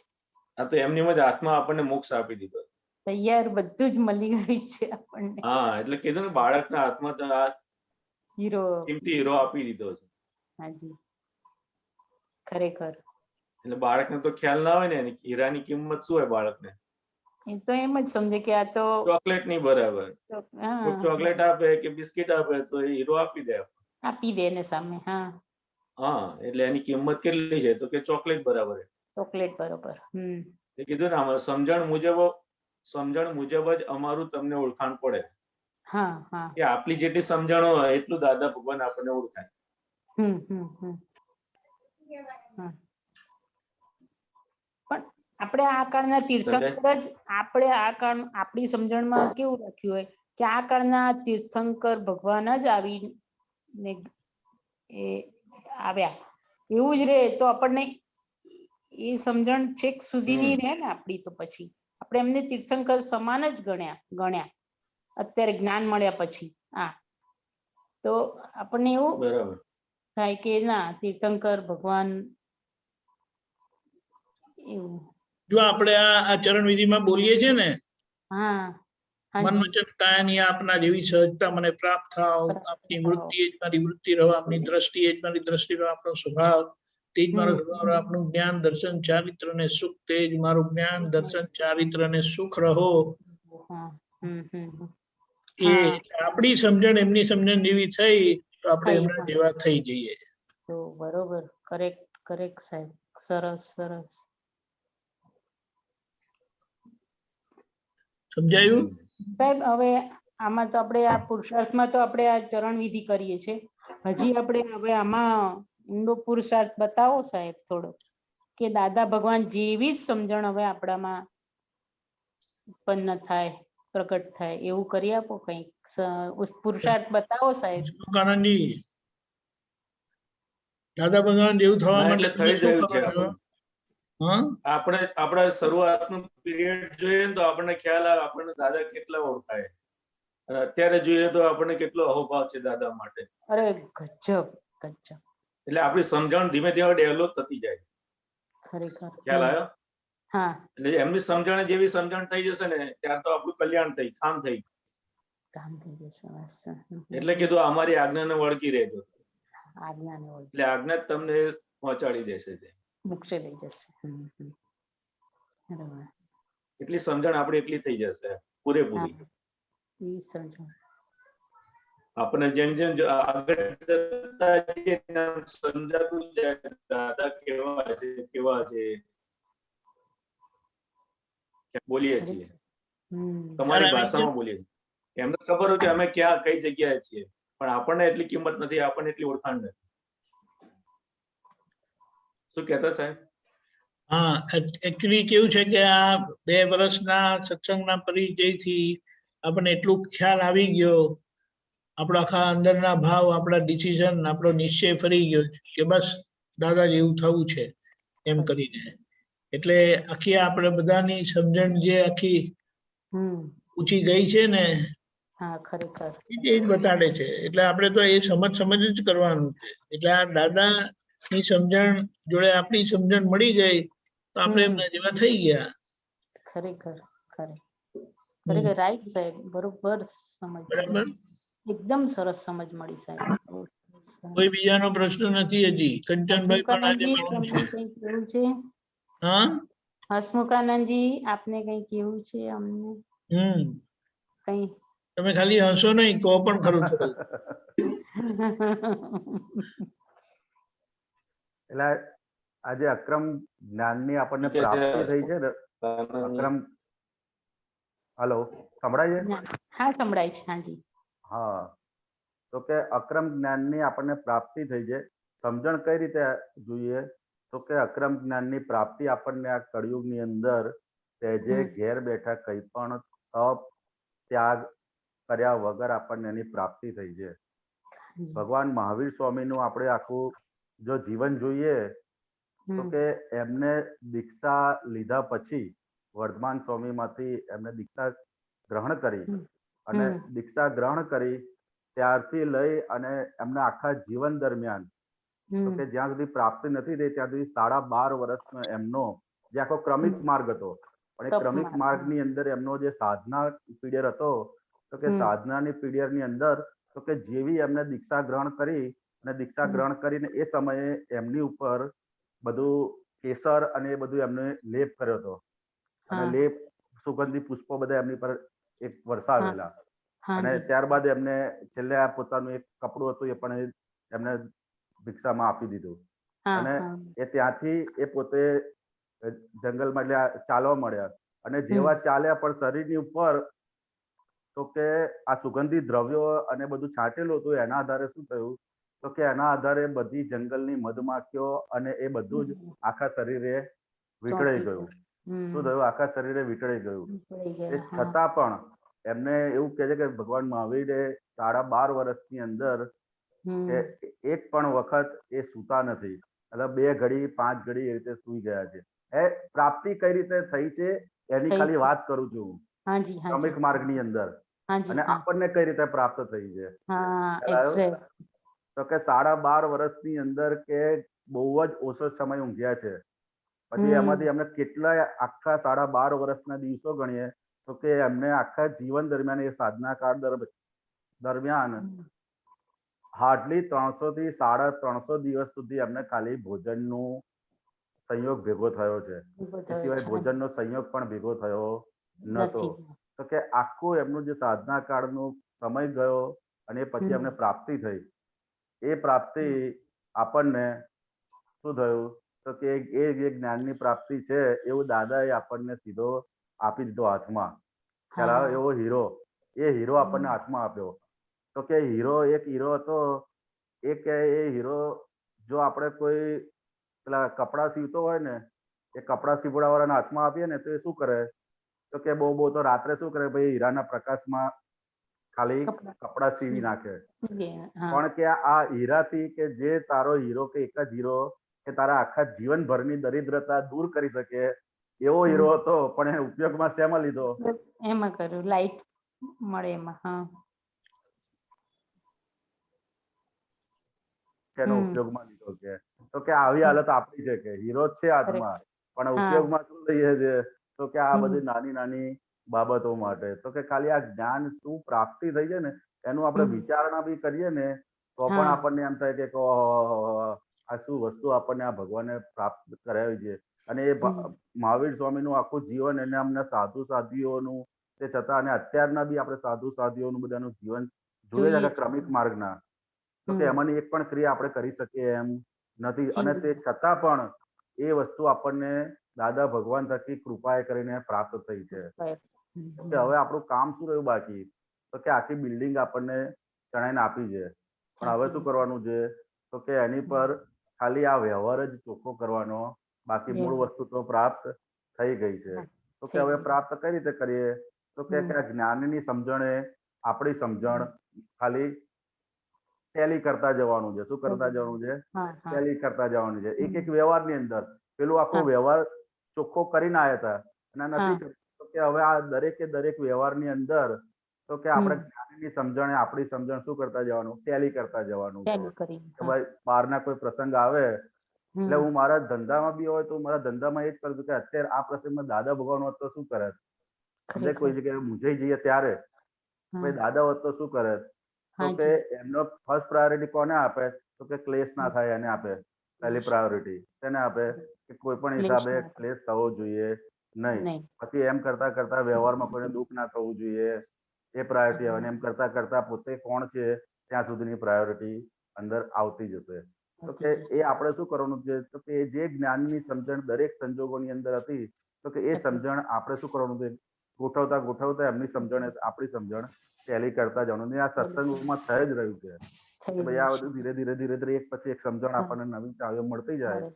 આ તો એમની જ હાથમાં આપણને મોક્ષ આપી દીધો. તૈયાર બધું જ મળી ગયું છે આપણને. હા, એટલે કીધું ને બાળકના હાથમાં તો આ હીરો, કિંમતી હીરો આપી દીધો છે. હાજી ખરેખર. એટલે બાળકને તો ખ્યાલ ના હોય ને એની હીરાની કિંમત શું હોય બાળકને. એ તો એમ જ સમજે કે આ તો ચોકલેટ ની બરાબર. ચોકલેટ આપે કે બિસ્કિટ આપે તો એ હીરો આપી દે. આપી દે ને સામે. હા હા, એટલે એની કિંમત કેટલી છે તો કે ચોકલેટ બરાબર. ચોકલેટ બરોબર. એ કીધું ને આમાં સમજણ મુજબ જ અમારું તમને ઓળખાણ પડે. હા હા. કે આપણી જેટલી સમજણ હોય એટલું દાદા ભગવાન આપણને ઓળખાય. પણ આપણે આ કાળના તીર્થંકર જ આપણી સમજણમાં કેવું રાખ્યું હોય કે આ કાળના તીર્થંકર ભગવાન જ આવીને એ આવ્યા એવું જ રહે તો આપણને એ સમજણ છેક સુધીની રહે ને આપણી. તો પછી આપણે એમને તીર્થંકર સમાન જ ગણ્યા અત્યારે જ્ઞાન મળ્યા પછી. તો આપણને એવું થાય કે ના તીર્થંકર ભગવાન એવું. જો આપણે આ ચરણ વિધિમાં બોલીએ છીએ ને, મન વચન કાયાની આપના જેવી સહજતા મને પ્રાપ્ત થાવ, આપની વૃત્તિ જ મારી વૃત્તિ રહો, આપની દ્રષ્ટિ જ મારી દ્રષ્ટિ રહો, આપણો સ્વભાવ તે જ મારો સ્વભાવ રહો, આપણું જ્ઞાન દર્શન ચારિત્ર ને સુખ તે જ મારું જ્ઞાન દર્શન ચારિત્ર ને સુખ રહો. એ આપણી સમજણ એમની સમજણ જેવી થઈ તો આપણે એમના જેવા થઈ જઈએ. તો બરોબર. કરેક્ટ સાહેબ. સરસ સરસ. સમજાયું સાહેબ? હવે આમાં તો આપણે આ પુરુષાર્થમાં તો આપણે આ ચરણ વિધિ કરીએ છીએ. હજી આપણે હવે આમાં ઊંડો પુરુષાર્થ બતાવો સાહેબ થોડો, કે દાદા ભગવાન જેવી જ સમજણ હવે આપણામાં ઉત્પન્ન થાય, પ્રગટ થાય એવું કરી આપો કંઈક. પુરુષાર્થ બતાવો સાહેબ. કાનંદજી, દાદા ભગવાન જેવું થવા માટે થઈ રહ્યું છે. આપણે આપણા શરૂઆતનું પીરિયડ જોઈએ તો આપણને ખ્યાલ આવે આપણને દાદા કેટલા ઓળખાય, અને અત્યારે જોઈએ તો આપણને કેટલો અહોભાવ છે દાદા માટે. અરે ગજબ ગજબ. એટલે આપણી સમજણ ધીમે ધીમે ડેવલપ થતી જાય. ખરેખર ખ્યાલ આવ્યો? હા એટલે એમની સમજણ જેવી સમજણ થઈ જશે ને ત્યાર તો આપણું કલ્યાણ થઈ કામ થઈ. કામ થઈ જશે બસ. એટલે કીધું અમારી આજ્ઞાને વળગી રહેજો. આજ્ઞાને વળગી એટલે આજ્ઞા જ તમને પહોંચાડી દેશે તે. મોક્ષે લઈ જશે. બરાબર. એટલી સમજણ આપણી એટલી થઈ જશે પૂરેપૂરી. એ સમજણ આપણને જેમ જેમ આગળ જતા જઈએ તેમ સમજાતું જાય દાદા કેવા છે બોલીએ છીએ તમારી ભાષામાં બોલીએ છીએ. એમને ખબર હોય કે અમે ક્યાં કઈ જગ્યાએ છીએ પણ આપણને એટલી કિંમત નથી, આપણને એટલી ઓળખાણ નથી. શું કહેતા સાહેબ? હા એકચ્યુઅલી કેવું છે કે આ 2 વર્ષના સત્સંગના પરિચયથી આપણને એટલું ખ્યાલ આવી ગયો, આપણા આખા અંદરના ભાવ, આપણા ડિસિઝન, આપણો નિશ્ચય ફરી ગયો કે બસ દાદા જેવું થવું છે એમ કરીને. એટલે આખી આપણે બધાની સમજણ જે આખી ઊંચી ગઈ છે ને હા ખરેખર એ જ બતાડે છે. એટલે આપણે તો એ સમજ જ કરવાનું છે. એટલે આ દાદા ની સમજણ જોડે આપણી સમજણ મળી ગઈ તો આપણે એમના જેવા થઈ ગયા. ખરેખર ખરેખર રાઈટ સાહેબ, બરોબર સમજ. બરાબર, એકદમ સરસ સમજ મળી સાહેબ. કોઈ બીજાનો પ્રશ્ન નથી હજી. કંચનભાઈ પણ આજે તમને કઈ કેવું છે? હા હસમુખાનંદજી આપને કઈ કેવું છે અમને? કઈ તમે ખાલી હસો નહીં, કહો પણ ખરું થોડું. એટલે આજે અક્રમ જ્ઞાનની આપણને પ્રાપ્તિ થઈ છે ને. અક્રમ હલો સંભળાય છે? હા સંભળાય છે. હાજી હા, તો કે અક્રમ જ્ઞાનની આપણને પ્રાપ્તિ થઈ છે. સમજણ કઈ રીતે જોઈએ તો કે અક્રમ જ્ઞાનની પ્રાપ્તિ આપણને આ કળિયુગની અંદર સહેજે ઘેર બેઠા કઈ પણ તપ ત્યાગ કર્યા વગર આપણને એની પ્રાપ્તિ થઈ છે. ભગવાન મહાવીર સ્વામીનું આપણે આખું જો જીવન જોઈએ તો કે એમને દીક્ષા લીધા પછી વર્ધમાન સ્વામીમાંથી એમને દીક્ષા ગ્રહણ કરી અને દીક્ષા ગ્રહણ કરી ત્યારથી લઈ અને એમના આખા જીવન દરમિયાન તો કે જ્યાં સુધી પ્રાપ્તિ નથી થઈ ત્યાં સુધી 12.5 વર્ષનો એમનો જે આખો ક્રમિક માર્ગ હતો, પણ એ ક્રમિક માર્ગની અંદર એમનો જે સાધના પીરિયડ હતો તો કે સાધનાની પીરિયડની અંદર તો કે જેવી એમને દીક્ષા ગ્રહણ કરી અને દીક્ષા ગ્રહણ કરીને એ સમયે એમની ઉપર બધું કેસર અને એ બધું એમને લેપ કર્યો હતો અને લેપ સુગંધી પુષ્પો બધા એમની પર એક વરસાવેલા અને ત્યારબાદ એમને છેલ્લે આ પોતાનું એક કપડું હતું એ પણ એમને ભિક્ષામાં આપી દીધું અને એ ત્યાંથી એ પોતે જંગલમાં એટલે ચાલવા મળ્યા અને જેવા ચાલ્યા પણ શરીરની ઉપર તો કે આ સુગંધી દ્રવ્યો અને બધું છાંટેલું હતું. એના આધારે શું થયું તો કે એના આધારે બધી જંગલની મધમાખીઓ અને એ બધું જ આખા શરીરે વીંટળાઈ ગયું. શું થયું? આખા શરીરે વીંટળાઈ ગયું. એ છતાં પણ એમને એવું કહે છે કે ભગવાન મહાવીરે 12.5 વર્ષની અંદર કે એક પણ વખત એ સૂતા નથી, એટલે 2 ઘડી 5 ઘડી એ રીતે સૂઈ ગયા છે. એ પ્રાપ્તિ કઈ રીતે થઈ છે એની ખાલી વાત કરું છું ક્રમિક માર્ગની અંદર, અને આપણને કઈ રીતે પ્રાપ્ત થઈ છે. તો કે 12.5 વર્ષની અંદર કે બહુ જ ઓછો સમય ઊંઘ્યા છે. પછી એમાંથી એમને કેટલાય આખા 12.5 વર્ષના દિવસો ગણીએ તો કે એમને આખા જીવન દરમિયાન એ સાધના કાળ દરમિયાન હાર્ડલી 300 થી 350 દિવસ સુધી એમને ખાલી ભોજનનો સંયોગ ભેગો થયો છે. એ સિવાય ભોજનનો સંયોગ પણ ભેગો થયો નતો. તો કે આખું એમનું જે સાધના કાળનો સમય ગયો અને પછી એમને પ્રાપ્તિ થઈ. એ પ્રાપ્તિ આપણને શું થયું તો કે એ જે જ્ઞાનની પ્રાપ્તિ છે એવું દાદાએ આપણને સીધો આપી દીધો હાથમાં. ખ્યાલ આવે? એવો હીરો, એ હીરો આપણને હાથમાં આપ્યો. તો કે હીરો એક હીરો હતો એ કે એ હીરો જો આપણે કોઈ પેલા કપડા સીવતો હોય ને એ કપડા સીવડાવાળાના હાથમાં આપીએ ને તો એ શું કરે તો કે બહુ તો રાત્રે શું કરે ભાઈ હીરાના પ્રકાશમાં ખાલી કપડા સીવી નાખે. પણ કે આ હીરાથી કે જે તારો હીરો કે એક જ હીરો કે તારા આખા જીવનભરની દરિદ્રતા દૂર કરી શકે એવો હીરો હતો, પણ એ ઉપયોગમાં શેમાં લીધો? એમાં કર્યું, લાઈટ મળે એમાં. એનો ઉપયોગમાં લીધો કે તો કે આવી હાલત આપણી છે કે હીરો જ છે હાથમાં પણ ઉપયોગમાં શું લઈએ છે તો કે આ બધી નાની નાની બાબતો માટે તો કે ખાલી આ જ્ઞાન શું પ્રાપ્તિ થઈ છે ને એનું આપણે વિચારણા બી કરીએ ને તો પણ આપણને એમ થાય કે આ શું વસ્તુ આપણને આ ભગવાને પ્રાપ્ત કરાવી છે અને એ મહાવીર સ્વામીનું આખું જીવન એને અમને સાધુ સાધ્વીઓનું તે છતાં અને અત્યારના બી આપણે સાધુ સાધ્વીઓનું બધાનું જીવન જોઈએ છે ક્રમિક માર્ગના તો કે એમાંની એક પણ ક્રિયા આપણે કરી શકીએ એમ નથી અને તે છતાં પણ એ વસ્તુ આપણને દાદા ભગવાન થકી કૃપાએ કરીને પ્રાપ્ત થઈ છે કે હવે આપણું કામ શું રહ્યું બાકી તો કે આખી બિલ્ડિંગ આપણને ચણાઈને આપી છે પણ હવે શું કરવાનું છે તો કે એની પર ખાલી આ વ્યવહાર જ ચોખ્ખો કરવાનો બાકી મૂળ વસ્તુ તો પ્રાપ્ત થઈ ગઈ છે તો કે હવે પ્રાપ્ત કઈ રીતે કરીએ તો કે જ્ઞાનની સમજણે આપણી સમજણ ખાલી ટેલી કરતા જવાનું છે શું કરતા જવાનું છે ટેલી કરતા જવાનું છે એક એક વ્યવહારની અંદર પેલું આખો વ્યવહાર ચોખ્ખો કરીને આવ્યા હતા અને નથી તો કે હવે આ દરેકે દરેક વ્યવહારની અંદર તો કે આપણે જ્ઞાનની સમજણે આપણી સમજણ શું કરતા જવાનું ટેલી કરતા જવાનું કે ભાઈ બહારના કોઈ પ્રસંગ આવે એટલે હું મારા ધંધામાં બી હોય તો મારા ધંધામાં એ જ કરું છું કે અત્યારે આ પ્રસંગમાં દાદા ભગવાન હોત તો શું કરે એટલે કોઈ જગ્યાએ મૂંઝાઈ જઈએ ત્યારે ભાઈ દાદા હોત તો શું કરે તો કે એમનો ફર્સ્ટ પ્રાયોરિટી કોને આપે તો કે ક્લેશ ના થાય એને આપે પહેલી પ્રાયોરિટી તેને આપે કે કોઈ પણ હિસાબે ક્લેશ થવો જોઈએ નહીં પછી એમ કરતા કરતા વ્યવહારમાં કોઈને દુઃખ ના થવું જોઈએ એ પ્રાયોરિટી આવે એમ કરતા કરતા પોતે કોણ છે ત્યાં સુધીની પ્રાયોરિટી અંદર આવતી જશે તો કે એ આપણે શું કરવાનું છે તો કે જે જ્ઞાનની સમજણ દરેક સંજોગોની અંદર હતી તો કે એ સમજણ આપણે શું કરવાનું છે ગોઠવતા ગોઠવતા એમની સમજણ આપણી સમજણ ટેલી કરતા જવાનું આ સત્સંગમાં થઈ જ રહ્યું છે ભાઈ આ બધું ધીરે ધીરે ધીરે ધીરે એક પછી એક સમજણ આપણને નવી ચાવીઓ મળતી જાય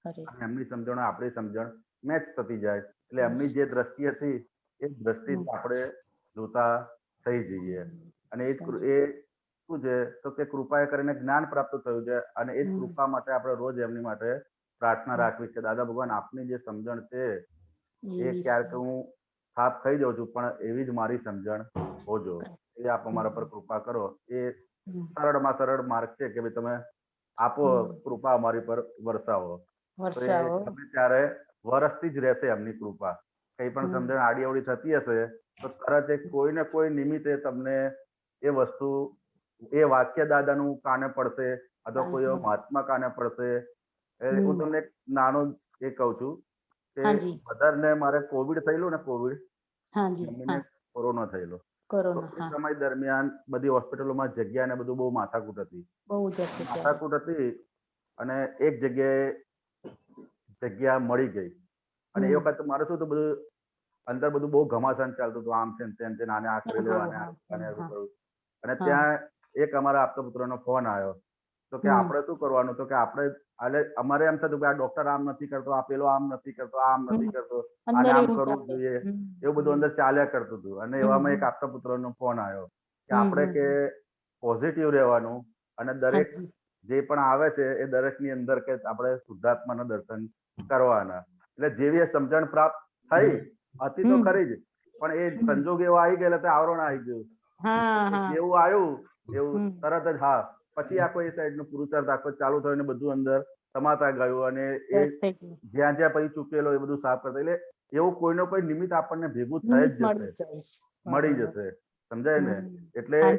અને એમની સમજણ આપણી સમજણ મેચ થતી જાય એટલે એમની જે દ્રષ્ટિ હતી એ દ્રષ્ટિ આપણે જોતા થઈ જઈએ અને એ શું છે તો કે કૃપાએ કરીને જ્ઞાન પ્રાપ્ત થયું છે અને એ જ કૃપા માટે આપણે રોજ એમની માટે પ્રાર્થના રાખવી છે દાદા ભગવાન આપની જે સમજણ છે એ ક્યારેક હું થાપ ખાઈ જાઉં છું પણ એવી જ મારી સમજણ હોજો એ આપ અમારા પર કૃપા કરો એ સરળમાં સરળ માર્ગ છે કે ભાઈ તમે આપો કૃપા અમારી પર વરસાવો તમે ત્યારે વરસતી જ રહેશે એમની કૃપા કઈ પણ સમજણ આડી અવડી થતી હશે તો તરત કોઈ ને કોઈ નિમિત્તે તમને એ વસ્તુ એ વાક્ય દાદાનું કાને પડશે અથવા કોઈ મહાત્મા કાને પડશે હું તમને એક નાનો એ કહું છું કે બધાને મારે કોવિડ થયેલું ને કોવિડ કોરોના થયેલો એ સમય દરમિયાન બધી હોસ્પિટલોમાં જગ્યા ને બધું બહુ માથાકૂટ હતી અને એક જગ્યાએ જગ્યા મળી ગઈ અને એ વખત મારે શું તો બધું અંદર બધું બહુ ઘમાસાન ચાલતું હતું આમ છે તેમ છે આને આ કરેલું આને અને ત્યાં એક અમારા આપતા પુત્રનો ફોન આવ્યો તો કે આપણે શું કરવાનું તો કે આપણે અમારે એમ થતું કે આ ડોક્ટર આમ નથી કરતો આ પેલો આમ નથી કરતો આમ નથી કરતો આને આમ કરવું જોઈએ એવું બધું અંદર ચાલ્યા કરતું હતું અને એવામાં એક આપતા પુત્રનો ફોન આવ્યો કે આપણે કે પોઝિટિવ રહેવાનું અને દરેક જે પણ આવે છે એ દરેકની અંદર કે આપણે શુદ્ધાત્માના દર્શન કરવાના એટલે જેવી સમજણ પ્રાપ્ત થઈ હતી તો ખરી જ પણ એ સંજોગ એવો આવી ગયેલો તો આવરણ આવી ગયું જેવું આવ્યું એવું તરત જ પછી આખો એ સાઈડ નો પુરુષાર્થ આખો ચાલુ થયો ને બધું અંદર સમાતા ગયું અને એ જ્યાં જ્યાં પછી ચૂકેલો એ બધું સાફ કરતા એટલે એવું કોઈનો કોઈ નિમિત્ત આપણને ભેગું થઈ જ જશે મળી જશે સમજાય ને એટલે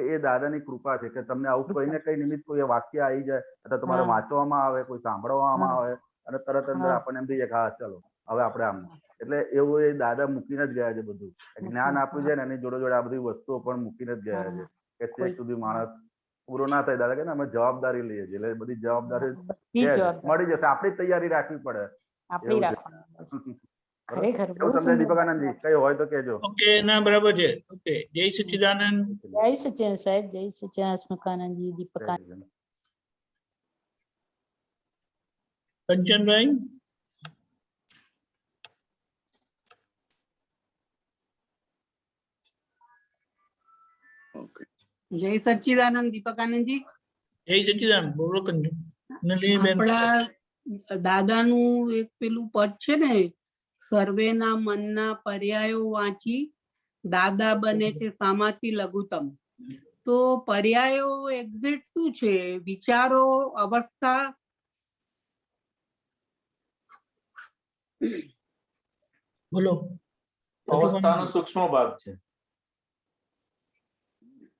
એ દાદાની કૃપા છે કે તમને આવું કઈ ને કઈ નિમિત્ત કોઈ વાક્ય આવી જાય અથવા તમારે વાંચવામાં આવે કોઈ સાંભળવામાં આવે અને તરત અંદર આપણને એમ થઈ જાય ચલો હવે આપણે આમ એટલે એવું એ દાદા મૂકીને જ ગયા છે બધું જ્ઞાન આપ્યું છે ને એની જોડે જોડે આ બધી વસ્તુઓ પણ મૂકીને જ ગયા છે કે છેક સુધી માણસ પૂરો ના થાય દાદા કે અમે જવાબદારી લઈએ છીએ એટલે બધી જવાબદારી મળી જશે આપણી તૈયારી રાખવી પડે તમને દીપકાનંદજી કઈ હોય તો કેજો ઓકે ના બરાબર છે ઓકે જય સચ્ચિદાનંદ જય સચ્ચિદાનંદ સાહેબ જય સચ્ચિદાનંદ સ્મૃતાનંદજી દીપકાનંદ કંચનભાઈ જય સચ્ચિદાનંદ દીપકાનંદજી જય સચ્ચિદાનંદ બોલો આપણા દાદાનું એક પેલું પદ છે ને સર્વેના મનના પર્યાયો વાંચી દાદા બને છે સામાથી લઘુત્તમ તો પર્યાયો એક્ઝેક્ટ શું છે? વિચારો, અવસ્થા? બોલો. અવસ્થાનો સૂક્ષ્મ ભાગ છે.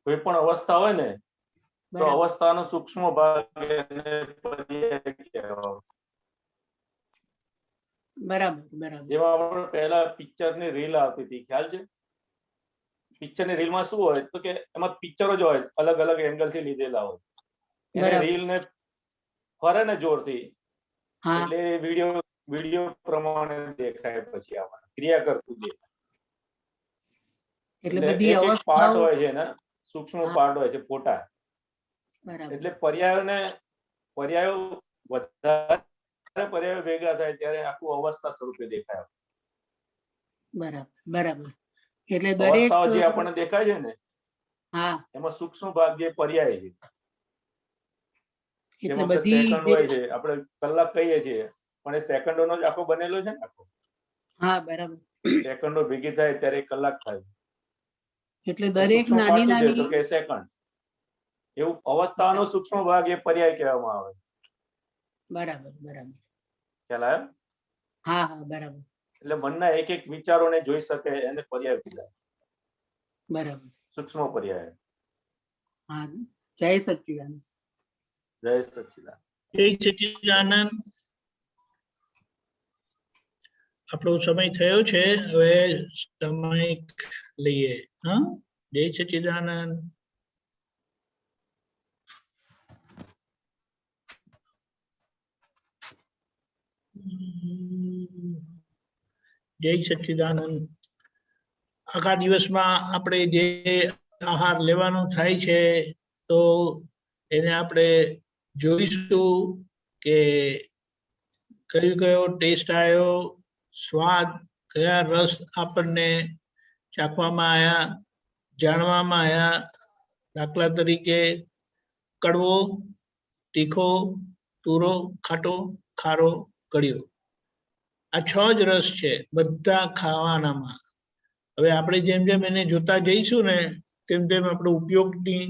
કોઈ પણ અવસ્થા હોય ને તો અવસ્થાનો સૂક્ષ્મ ભાગ એને પર્યાય કહેવાય. બરાબર બરાબર. જેમાં આપણે પહેલા પિક્ચરની રીલ આવતી હતી, ખ્યાલ છે? પિક્ચરની રીલમાં શું હોય તો કે એમાં પિક્ચરો જ હોય, અલગ અલગ એંગલ થી લીધેલા હોય. એને રીલ ને ફરે ને જોરથી એટલે વિડીયો પ્રમાણે દેખાય, પછી આપણને ક્રિયા કરતું દેખાય. એટલે બધી એક પાર્ટ અવસ્થાઓ હોય છે ને, સૂક્ષ્મ પાર્ટ હોય છે ફોટા. એટલે પર્યાયો વધારે પર્યાયો ભેગા થાય ત્યારે આખું અવસ્થા સ્વરૂપે દેખાય. બરાબર બરાબર. એટલે દરેક અવસ્થાઓ જે આપણને દેખાય છે ને હા એમાં સૂક્ષ્મ ભાગ જે પર્યાય છે. એટલે જેમાં બધી સેકન્ડ હોય છે, આપણે કલાક કહીએ છીએ પણ એ સેકન્ડોનો જ આખો બનેલો છે ને આખો. હા બરાબર. સેકન્ડો ભેગી થાય ત્યારે કલાક થાય. એટલે દરેક સૂક્ષ્મ નાની પાર્ટ શું છે નાની તો કે સેકન્ડ. એવું અવસ્થાનો સૂક્ષ્મ ભાગ એ પર્યાય કહેવામાં આવે. બરાબર બરાબર. ખ્યાલ આવ્યો? હા હા બરાબર. એટલે મનના એક એક વિચારોને જોઈ શકે એને પર્યાય કહેવાય. બરાબર. સૂક્ષ્મ પર્યાય. હા. જય સચ્ચિદાનંદ. જય સચ્ચિદાનંદ. જય સચ્ચિદાનંદ. આપણો સમય થયો છે, હવે સમય લઈએ. હા, જય સચ્ચિદાનંદ. જય સચ્ચિદાનંદ. આખા દિવસમાં આપણે જે આહાર લેવાનું થાય છે તો એને આપણે જોઈશું કે કયો ટેસ્ટ આવ્યો, સ્વાદ, કયા રસ આપણને ચાખવામાં આવ્યા, જાણવામાં આવ્યા. દાખલા તરીકે કડવો, તીખો, તુરો, ખાટો, ખારો, ગળ્યો. આ 6 જ રસ છે બધા ખાવાનામાં. હવે આપણે જેમ જેમ એને જોતા જઈશું ને તેમ તેમ આપણો ઉપયોગની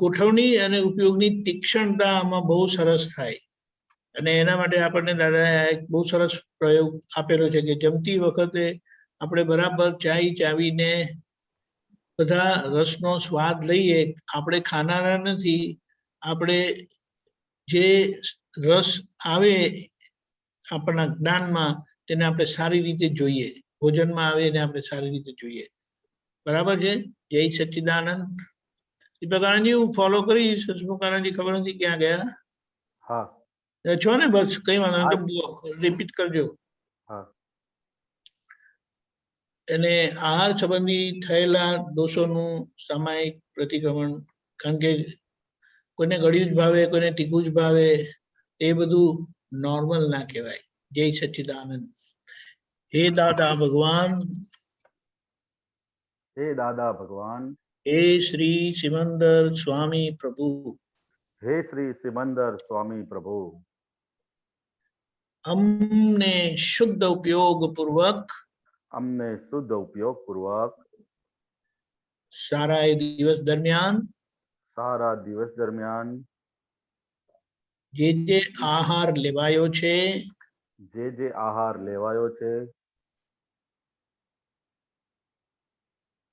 ગોઠવણી અને ઉપયોગની તીક્ષ્ણતા આમાં બહુ સરસ થાય. અને એના માટે આપણને દાદાએ એક બહુ સરસ પ્રયોગ આપેલો છે કે જમતી વખતે આપણે બરાબર ચાવીને બધા રસનો સ્વાદ લઈએ. આપણે ખાનારા નથી, આપણે જે રસ આવે આપણા જ્ઞાનમાં તેને આપણે સારી રીતે જોઈએ, ભોજનમાં આવે એને આપણે સારી રીતે જોઈએ. બરાબર છે? જય સચ્ચિદાનંદ. દીપકાનંદજી હું ફોલો કરીશ. હસમુખાનંદજી ખબર નથી ક્યાં ગયા. હા છો ને? બસ કઈ વાંધો નહીં, રિપીટ કરજો. અને આહાર સંબંધી થયેલા દોષોનું સામાયિક પ્રતિક્રમણ. કારણ કે કોઈને ગળ્યું જ ભાવે, કોઈને તીખું જ ભાવે, એ બધું નોર્મલ ના કહેવાય. જય સચ્ચિદાનંદ. હે દાદા ભગવાન, હે દાદા ભગવાન, હે શ્રી સિમંદર સ્વામી પ્રભુ, હે શ્રી સિમંદર સ્વામી પ્રભુ, અમને શુદ્ધ ઉપયોગ પૂર્વક સારા દિવસ દરમિયાન જે આહાર લેવાયો છે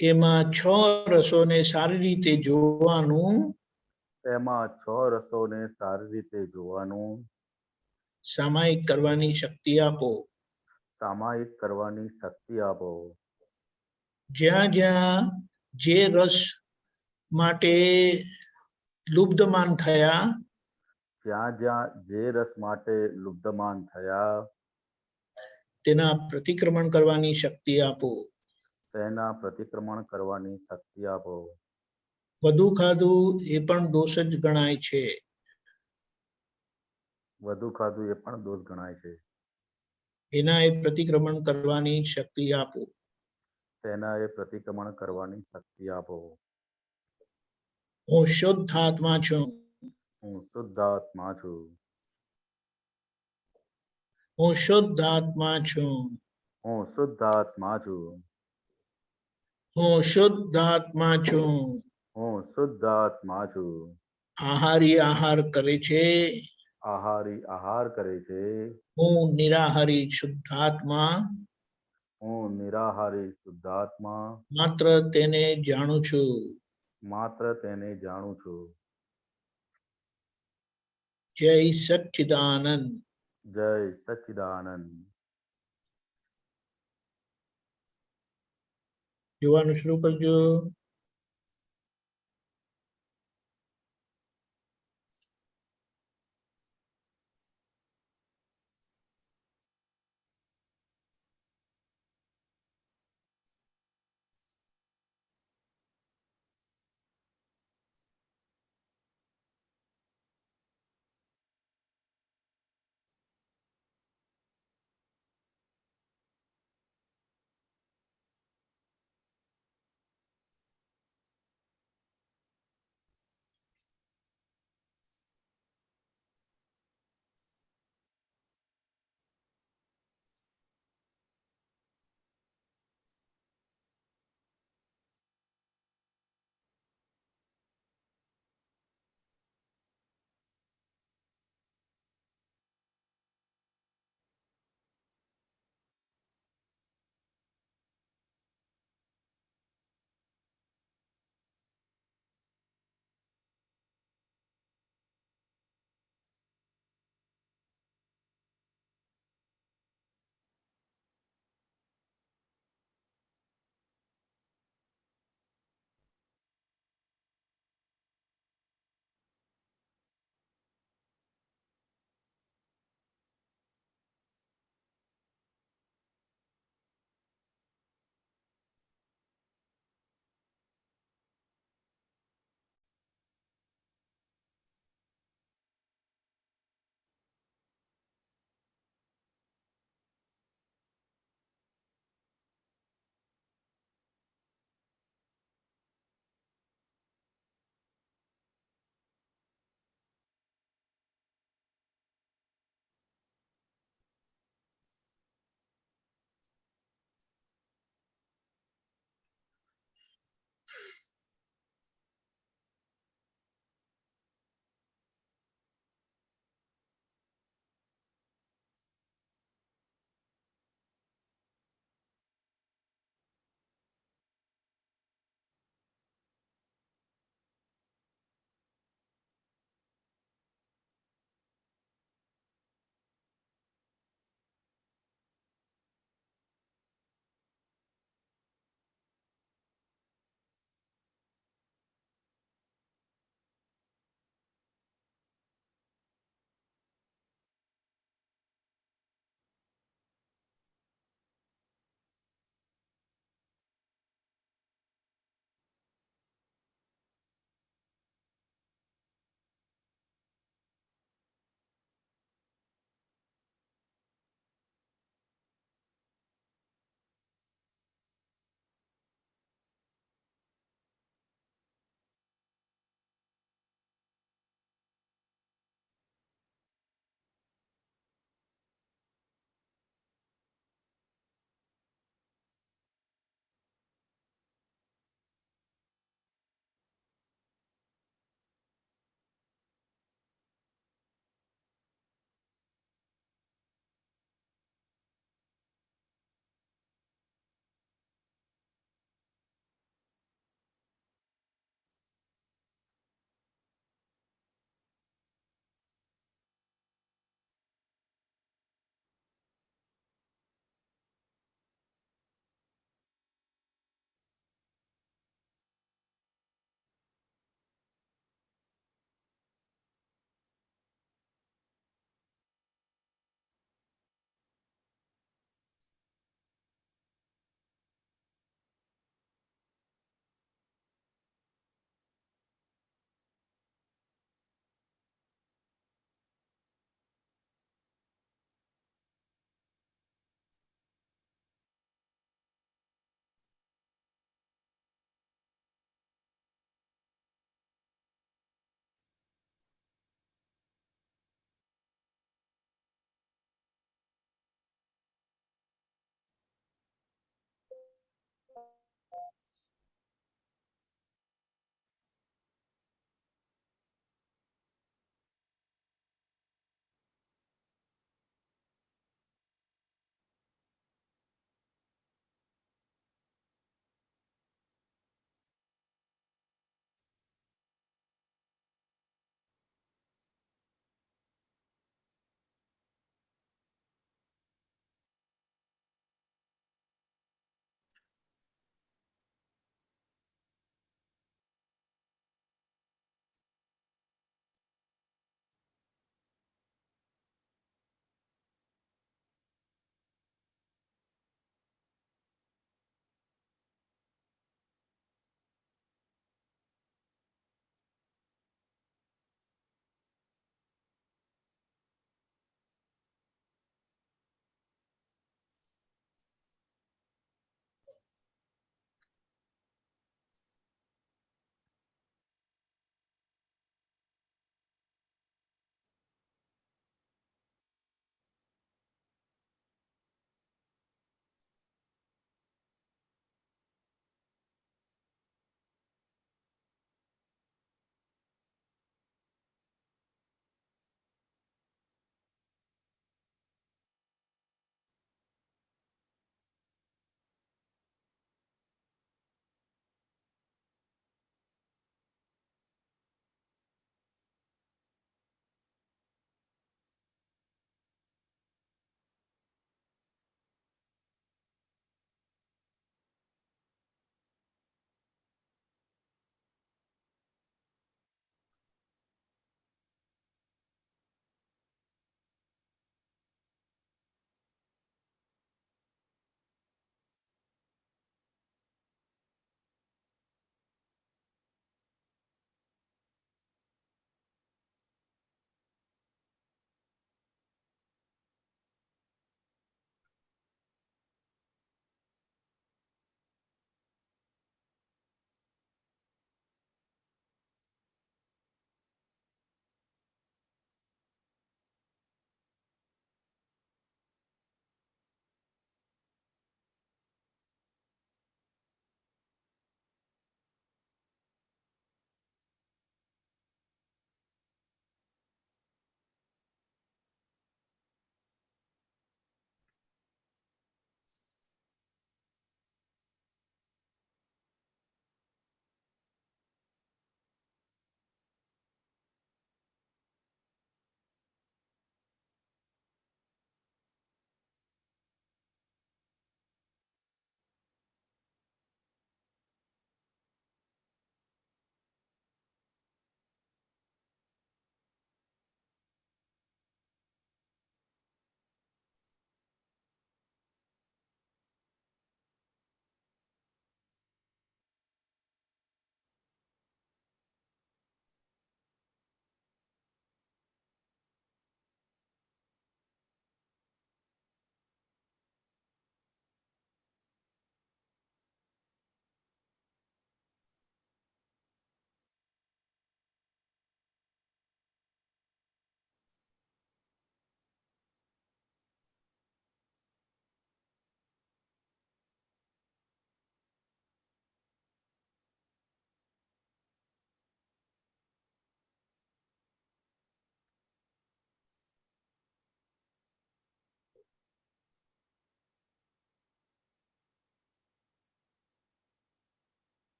એમાં 6 રસોને સારી રીતે જોવાનું, સામાયિક કરવાની શક્તિ આપો. જ્યાં જ્યાં જે રસ માટે લુબ્ધમાન થયા તેના પ્રતિક્રમણ કરવાની શક્તિ આપો. વધુ ખાધું એ પણ દોષ જ ગણાય છે. એના એ પ્રતિક્રમણ કરવાની શક્તિ આપો. હું શુદ્ધ આત્મા છું. હું શુદ્ધ આત્મા છું. હું શુદ્ધ આત્મા છું. હું શુદ્ધ આત્મા છું. હું શુદ્ધ આત્મા છું. આહારી આહાર કરે છે, આહારી આહાર કરે છે, હું નિરાહારી શુદ્ધાત્મા હું નિરાહારી શુદ્ધાત્મા માત્ર તેને જાણું છું. માત્ર તેને જાણું છું. જય સચ્ચિદાનંદ. જય સચ્ચિદાનંદ. જોવાનું શરૂ કરજો.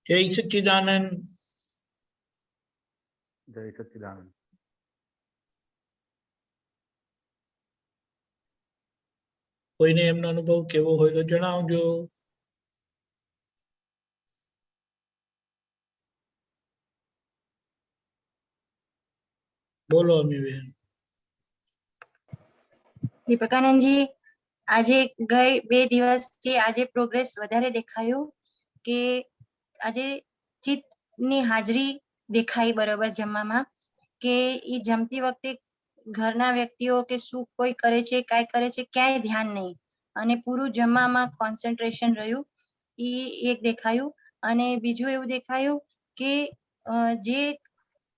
જય સચ્ચિદાનંદ. જય સચ્ચિદાનંદ. કોઈને એમનો અનુભવ કેવો હોય તો જણાવજો. બોલો અમીબેન. દીપકાનંદજી, આજે ગઈ 2 દિવસથી આજે પ્રોગ્રેસ વધારે દેખાયું કે આજે ચિત્તની હાજરી દેખાઈ બરોબર જમવામાં, કે એ જમતી વખતે ઘરના વ્યક્તિઓ કે શું કોઈ કરે છે કાંઈ કરે છે ક્યાંય ધ્યાન નહીં અને પૂરું જમવામાં કોન્સન્ટ્રેશન રહ્યું, એ એક દેખાયું. અને બીજું એવું દેખાયું કે જે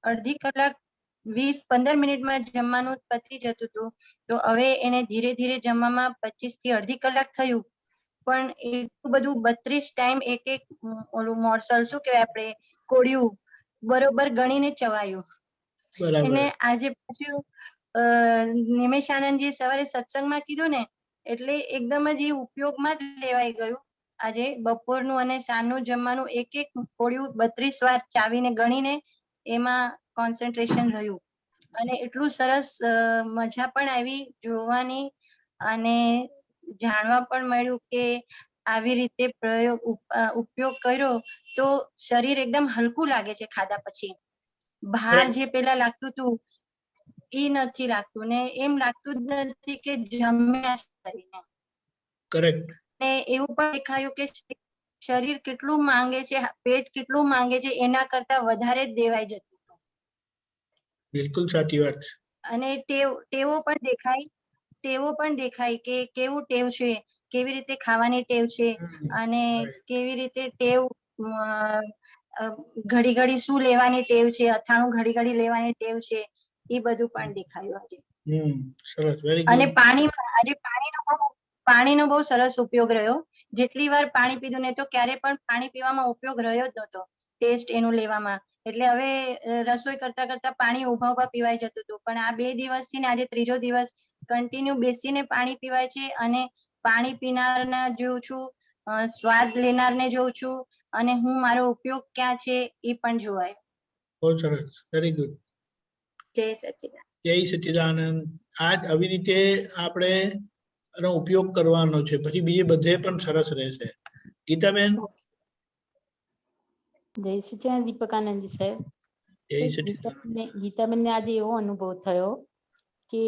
અડધી કલાક 20-15 મિનિટમાં જમવાનું પતી જતું હતું તો હવે એને ધીરે ધીરે જમવામાં 25 થી અડધી કલાક થયું, પણ એટલું બધું 32 ટાઈમ એક ઓલું મોર્સલ શું કહેવાય આપણે કોળિયું બરોબર ગણીને ચવાયું. એને આજે પાછું નિમેશાનંદજી સવારે સત્સંગમાં કીધું ને એટલે એકદમ જ એ ઉપયોગમાં જ લેવાઈ ગયું. આજે બપોરનું અને સાંજનું જમવાનું એક કોળિયું 32 વાર ચાવીને ગણીને એમાં કોન્સન્ટ્રેશન રહ્યું અને એટલું સરસ મજા પણ આવી જોવાની અને જાણવા પણ મળ્યું કે આવી રીતે ઉપયોગ કર્યો તો શરીર એકદમ હલકું લાગે છે ખાધા પછી. ભાર જે પેલા લાગતું હતું એ નથી લાગતું ને એમ લાગતું જ નથી કે જમ્યા શરીરને. કરેક્ટ. ને એવું પણ દેખાયું કે શરીર કેટલું માંગે છે, પેટ કેટલું માંગે છે એના કરતા વધારે જ દેવાઈ જતું. બિલકુલ સાચી વાત છે. અને ટેવો પણ દેખાય કે કેવું ટેવ છે, કેવી રીતે ખાવાની ટેવ છે અને કેવી રીતે ટેવ ઘડી ઘડી શું લેવાની ટેવ છે, અથાણું ઘડી ઘડી લેવાની ટેવ છે, એ બધું પણ દેખાયું આજે. સરસ, વેરી અને ગુડ. આજે પાણીનો બહુ સરસ ઉપયોગ રહ્યો. જેટલી વાર પાણી પીધું ને તો ક્યારે પણ પાણી પીવામાં ઉપયોગ રહ્યો જ નહોતો ટેસ્ટ એનું લેવામાં. એટલે હવે રસોઈ કરતા કરતા પાણી ઉભા ઉભા પીવાઈ જતું હતું, પણ આ 2 દિવસથી ને આજે 3જો દિવસ કન્ટિન્યુ બેસીને પાણી પીવાય છે અને પાણી પીનારના જોઉં છું, સ્વાદ લેનારને જોઉં છું અને હું મારો ઉપયોગ ક્યાં છે એ પણ જોવાય. બહુ સરસ, વેરી ગુડ. જય સચ્ચિદાનંદ. જય સચ્ચિદાનંદ. આજ આવી રીતે આપણે એનો ઉપયોગ કરવાનો છે, પછી બીજે બધે પણ સરસ રહેશે. ગીતાબેન. જય સચ્ચિદાનંદ દીપકાનંદજી સાહેબ. ગીતાબેન ને આજે એવો અનુભવ થયો કે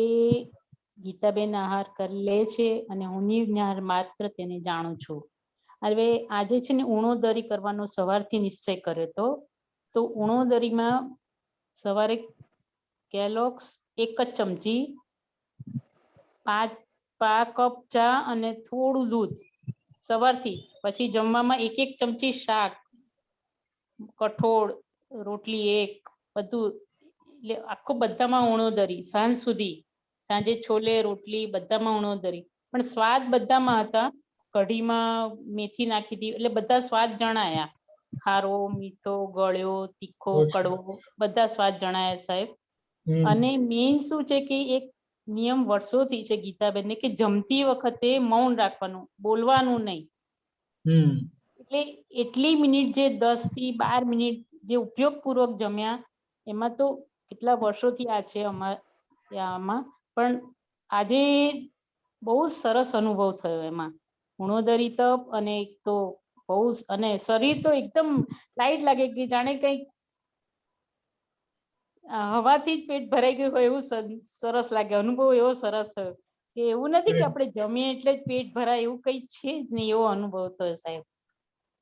ગીતાબેન આહાર કરી લે છે અને હું નિર્ણય માત્ર તેને જાણું છું. હવે આજે છે ને ઉણોદરી કરવાનો સવારથી નિશ્ચય કર્યો હતો. તો ઉણોદરીમાં સવારે કેલોગ્સ 1 જ ચમચી, 5 કપ ચા અને થોડું દૂધ સવારથી. પછી જમવામાં 1 ચમચી શાક, કઠોળ, રોટલી 1 બધું, એટલે આખું બધામાં ઉણોદરી. સાંજ સુધી સાંજે છોલે રોટલી બધામાં ઉણોદરી, પણ સ્વાદ બધામાં હતા. કઢીમાં મેથી નાખી હતી એટલે બધા સ્વાદ જણાયા. ખારો, મીઠો, ગળ્યો, તીખો, કડવો બધા સ્વાદ જણાયા સાહેબ. અને મેઇન શું છે કે એક નિયમ વર્ષોથી છે ગીતાબેનને કે જમતી વખતે મૌન રાખવાનું, બોલવાનું નહીં. એટલે એટલી મિનિટ જે 10 થી 12 મિનિટ જે ઉપયોગપૂર્વક જમ્યા એમાં તો કેટલા વર્ષોથી આ છે આમાં, પણ આજે બહુ સરસ અનુભવ થયો એમાં. ઉણોદરી તપ અને એક તો બહુ, અને શરીર તો એકદમ લાઈટ લાગે કે જાણે કઈક હવાથી જ પેટ ભરાઈ ગયું હોય એવું સરસ લાગે. અનુભવ એવો સરસ થયો કે એવું નથી કે આપણે જમીએ એટલે જ પેટ ભરાય એવું કઈ છે જ નહીં, એવો અનુભવ થયો સાહેબ.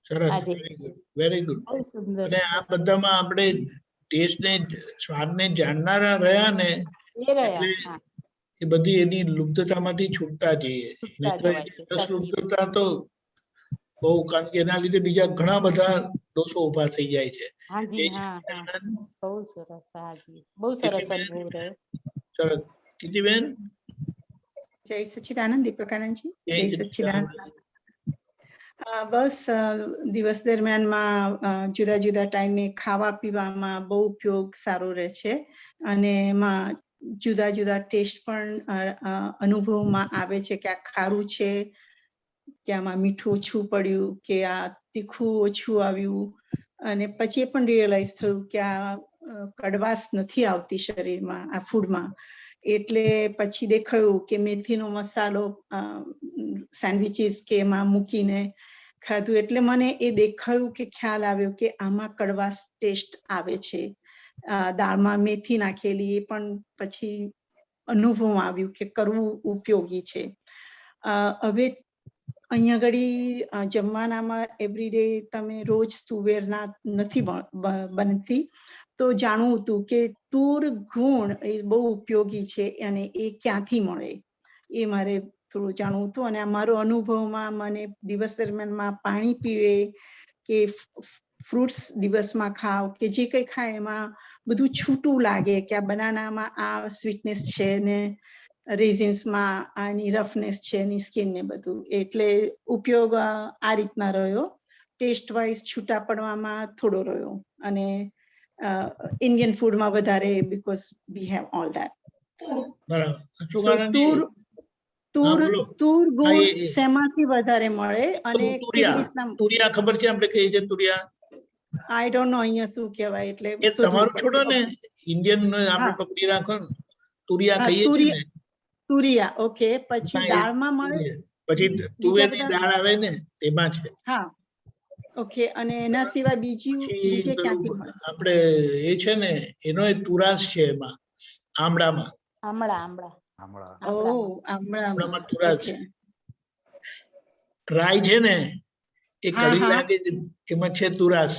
સરસ, વેરી ગુડ. અને આ બધામાં આપણે ટેસ્ટ ને સ્વાદને જાણનારા રહ્યા ને એટલે એ બધી એની લુપ્તતામાંથી છૂટતા જઈએ. લુપ્તતા તો બહુ, કારણ કે એના લીધે બીજા ઘણા બધા દોષો ઉભા થઈ જાય છે. બહુ સરસ, હાજી બહુ સરસ અનુભવ રહ્યો. સરસ. કીર્તિબેન. જય સચ્ચિદાનંદ દીપકાનંદજી. જય સચ્ચિદાનંદ. બસ દિવસ દરમિયાનમાં જુદા જુદા ટાઈમે ખાવા પીવામાં બહુ ઉપયોગ સારો રહે છે અને એમાં જુદા જુદા ટેસ્ટ પણ અનુભવમાં આવે છે કે આ ખારું છે કે આમાં મીઠું ઓછું પડ્યું કે આ તીખું ઓછું આવ્યું અને પછી એ પણ રિયલાઇઝ થયું કે આ કડવાશ નથી આવતી શરીરમાં આ ફૂડમાં. એટલે પછી દેખાયું કે મેથીનો મસાલો સેન્ડવિચીસ કે એમાં મૂકીને ખાધું. એટલે મને એ દેખાયું કે ખ્યાલ આવ્યો કે આમાં કડવાશ ટેસ્ટ આવે છે. દાળમાં મેથી નાખેલી એ પણ પછી અનુભવ આવ્યું કે કરવું ઉપયોગી છે. હવે અહીંયા ઘડી જમવાનામાં એવરીડે તમે રોજ તુવેરના નથી બનતી, તો જાણવું હતું કે તુર ગુણ એ બહુ ઉપયોગી છે અને એ ક્યાંથી મળે એ મારે થોડું જાણવું હતું. અને મારો અનુભવમાં મને દિવસ દરમિયાનમાં પાણી પીવે કે ફ્રૂટ્સ દિવસમાં ખાવ કે જે કંઈ ખાય એમાં બધું છૂટું લાગે કે આ બનાનામાં આ સ્વીટનેસ છે ને રેઝિન્સમાં આની રફનેસ છે એની સ્કિન ને બધું. એટલે ઉપયોગ આ રીતના રહ્યો. ટેસ્ટ વાઇઝ છૂટા પડવામાં થોડો રહ્યો અને ઇન્ડિયન ફૂડમાં વધારે because we have all that. તુર ગુણ શેમાંથી વધારે મળે અને કેવી રીતના? તુરિયા ખબર છે આપણે કહીએ છીએ તુરિયા? આઈ ડોન્ટ નો અહીંયા શું કહેવાય એટલે એ તમારું છોડો ને, ઇન્ડિયન આપણે પકડી રાખો ને, તુરિયા કહીએ છીએ ને. તુરિયા ઓકે. પછી દાળમાં મળે? પછી તુવેરની દાળ આવે ને તેમાં છે. હા ઓકે. અને એના સિવાય બીજે ક્યાંથી મળે? આપણે એ છે ને એનો એક તુરાસ છે એમાં, આમળામાં. આમળામાં તુરાસ. રાઈ છે ને એ કડી લાગે છે એમાં છે તુરાસ.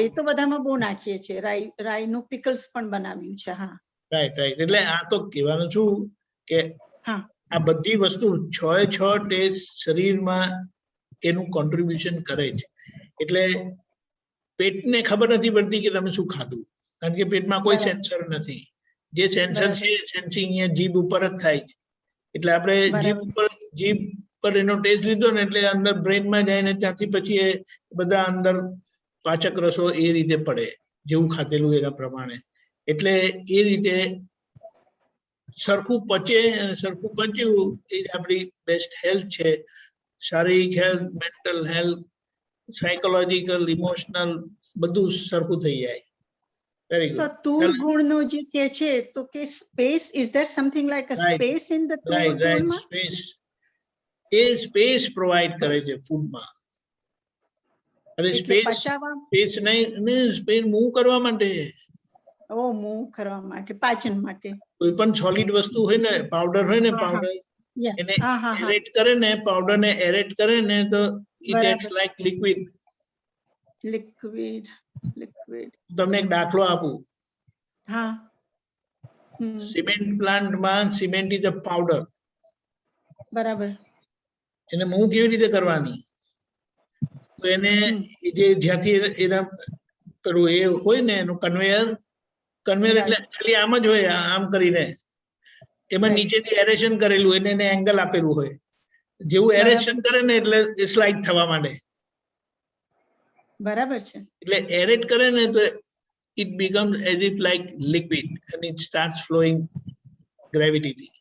એ તો બધામાં બહુ નાખીએ છીએ. રાઈ નું પિકલ્સ પણ બનાવ્યું છે. હા રાઈટ રાઈટ. એટલે આ તો કહેવાનું છું કે આ બધી વસ્તુ 6 ટેસ્ટ શરીરમાં એનું કોન્ટ્રીબ્યુશન કરે છે. એટલે પેટને ખબર નથી પડતી કે તમે શું ખાધું, કારણ કે પેટમાં કોઈ સેન્સર નથી. જે સેન્સર છે સેન્સિંગ અહીંયા જીભ ઉપર જ થાય છે. એટલે આપણે જીભ પર એનો ટેસ્ટ લીધો ને એટલે અંદર બ્રેનમાં જાય ને ત્યાંથી પછી એ બધા અંદર પાચક રસો એ રીતે પડે જેવું ખાધેલું એના પ્રમાણે. એટલે એ રીતે સરખું પચે અને સરખું પચ્યું એ આપણી બેસ્ટ હેલ્થ છે. શારીરિક health, mental health, psychological, emotional બધું સરખું થઈ જાય. Very good. તુર ગુણનો જે કે છે તો કે space, is there something like a space in the તુર ગુણમાં? સ્પેસ, એ સ્પેસ પ્રોવાઈડ કરે છે ફૂડમાં. અને સ્પેસ નહીં, સ્પેસ મૂવ કરવા માટે. મૂવ કરવા માટે, પાચન માટે. કોઈ પણ સોલિડ વસ્તુ હોય ને, પાવડર હોય ને, પાવડર એને એરેટ કરે ને, પાવડર ને એરેટ કરે ને તો ઇટ એક્ટ્સ લાઈક લિક્વિડ. તમને એક દાખલો આપું. સિમેન્ટ પ્લાન્ટમાં સિમેન્ટ ઇઝ અ પાવડર. બરાબર. એને મૂવ કેવી રીતે કરવાની? તો એને જે જ્યાંથી એના પેલું એ હોય ને એનું કન્વેયર એટલે ખાલી આમ જ હોય, આમ કરીને એમાં નીચેથી એરેશન કરેલું એને એંગલ આપેલું હોય. જેવું એરેશન કરે ને એટલે એ સ્લાઇડ થવા માંડે. બરાબર છે. એટલે એરેટ કરે ને તો it becomes as if like liquid and it starts flowing gravity થી.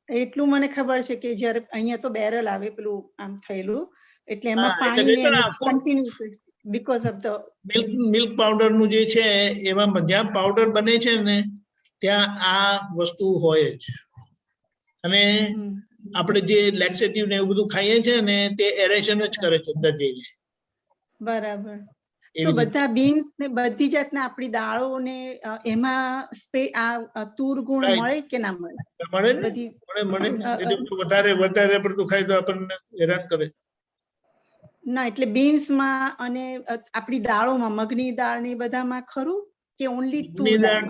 એટલું મને ખબર છે કે જ્યારે અહીંયા તો બેરલ આવે પેલું આમ થયેલું એટલે એમાં પાણી continuous because of the milk powder નું જે છે એમાં જ્યાં પાવડર બને છે ને ત્યાં આ વસ્તુ હોય જ. અને આપણે જે લેક્સેટિવ ને એવું બધું ખાઈએ છીએ ને તે એરેશન જ કરે છે અંદર જઈને. બરાબર. તો બધા બીન્સ ને બધી જાતના આપણી દાળો ને એમાં આ તુર ગુણ મળે કે ના મળે? વધારે પડતું ખાય તો આપણને હેરાન કરે. ના એટલે બીન્સ માં અને આપણી દાળોમાં મગની દાળ ને બધામાં ખરું કે ઓન્લી તુર દાળ?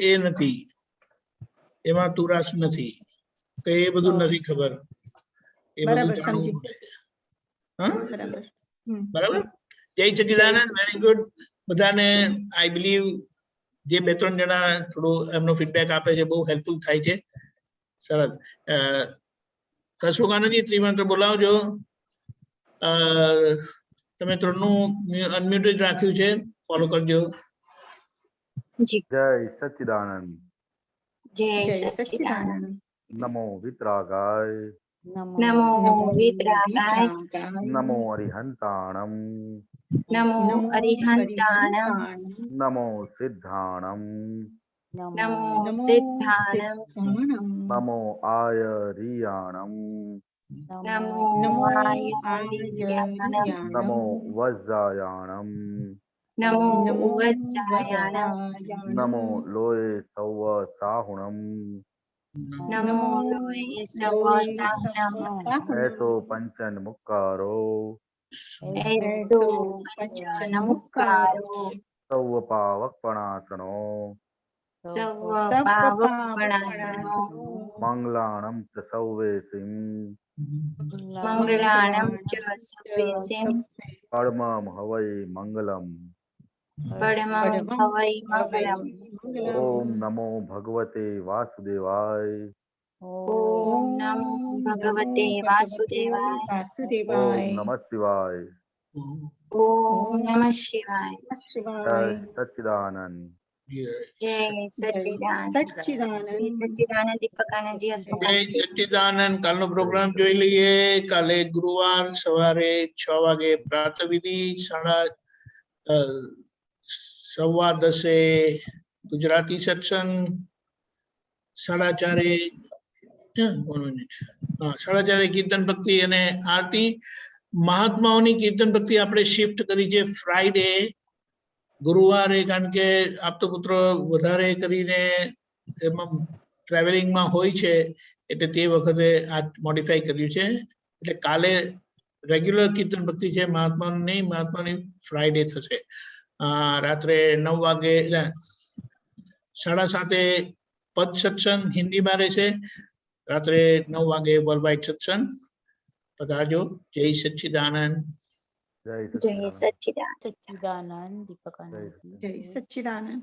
એ નથી, એમાં તુરાશ નથી, તો એ બધું નથી ખબર. બરાબર, સમજી. બરાબર. જય સચ્ચિદાનંદ. Very good. બધાને આઈ બિલીવ જે 2-3 જણા થોડું એમનો ફીડબેક આપે છે બહુ હેલ્પફુલ થાય છે. સરસ. કશુકાનંદજી ત્રિમંત્ર બોલાવજો. તમે ત્રણનું અનમ્યુટેડ રાખ્યું છે, ફોલો કરજો. જય સચ્ચિદાનંદ. જય સચ્ચિદાનંદ. નમો વિતરાગાય. નમો વિતરાગાય. નમો અરિહંતાણમ. नमो अरिहन्ताणं नमो सिद्धाणं नमो सिद्धाणं नमो आयर्याणं नमो आयर्याणं नमो वज्रायाणं नमो वज्रायाणं नमो लोये सौव साहुणं नमो लोये सवसाहनं ऐसो पंचन मुक्कारो ऐसो पंचनमुक्कारो सौव पावकपणासनो सव पावकपणासनो मंगलाणं च सौवेसिं मंगलाणं च सर्वेसिं परमं हवै मंगलम् परमं हवै मंगलम् ओम नमो भगवते वासुदेवाय ओम नमो भगवते वासुदेवाय ओम नमः शिवाय ओम नमः शिवाय जय सच्चिदानंद जय सच्चिदानंद जय सच्चिदानंद દીપકાનંદજી હસમુખ જય સચ્ચિદાનંદ કાલનો પ્રોગ્રામ જોઈ લઈએ. કાલે ગુરુવાર સવારે 6 વાગે પ્રાતઃવિધિ, 10:15 ગુજરાતી સત્સંગ, 4:30 કીર્તન ભક્તિ અને આરતી. મહાત્માઓની કીર્તન ભક્તિ આપણે શિફ્ટ કરી છે ફ્રાઈડે, ગુરુવારે, કારણ કે આપતો પુત્ર વધારે કરીને એમાં ટ્રાવેલિંગમાં હોય છે એટલે તે વખતે આ મોડિફાઈ કર્યું છે. એટલે કાલે રેગ્યુલર કીર્તન ભક્તિ છે, મહાત્માની નહીં, મહાત્માની ફ્રાઈડે થશે. રાત્રે 9 વાગે 7:30 પદ સત્સંગ હિન્દીમાં રહેશે. રાત્રે 9 વાગે વર્લ્ડ વાઇડ સત્સંગ. પધારજો. જય સચ્ચિદાનંદ. જય સચ્ચિદાનંદ સચ્ચિદાનંદ દીપકાનંદજી જય સચ્ચિદાનંદ.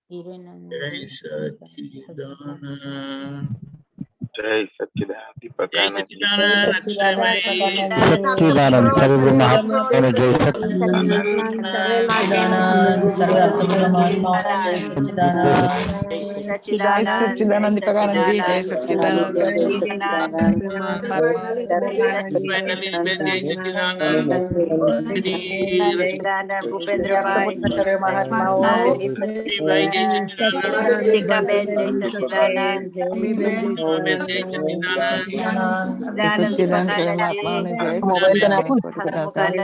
હિરેનંદ જય સચ્ચિદાનંદ. જય સચ્ચિદાનંદ દીપકાનંદ સચ્ચિદાનંદ સર્વે મહાત્માઓને જય સચ્ચિદાનંદ સર્વે આત્મપરમાત્માઓને જય સચ્ચિદાનંદ સચ્ચિદાનંદ દીપકાનંદજી જય સચ્ચિદાનંદ ભૂપેન્દ્રભાઈ સિકાબેન જય સચ્ચિદાનંદ સચ્ચિદાનંદ સર્વે મહાત્માઓને જય સચ્ચિદાનંદ.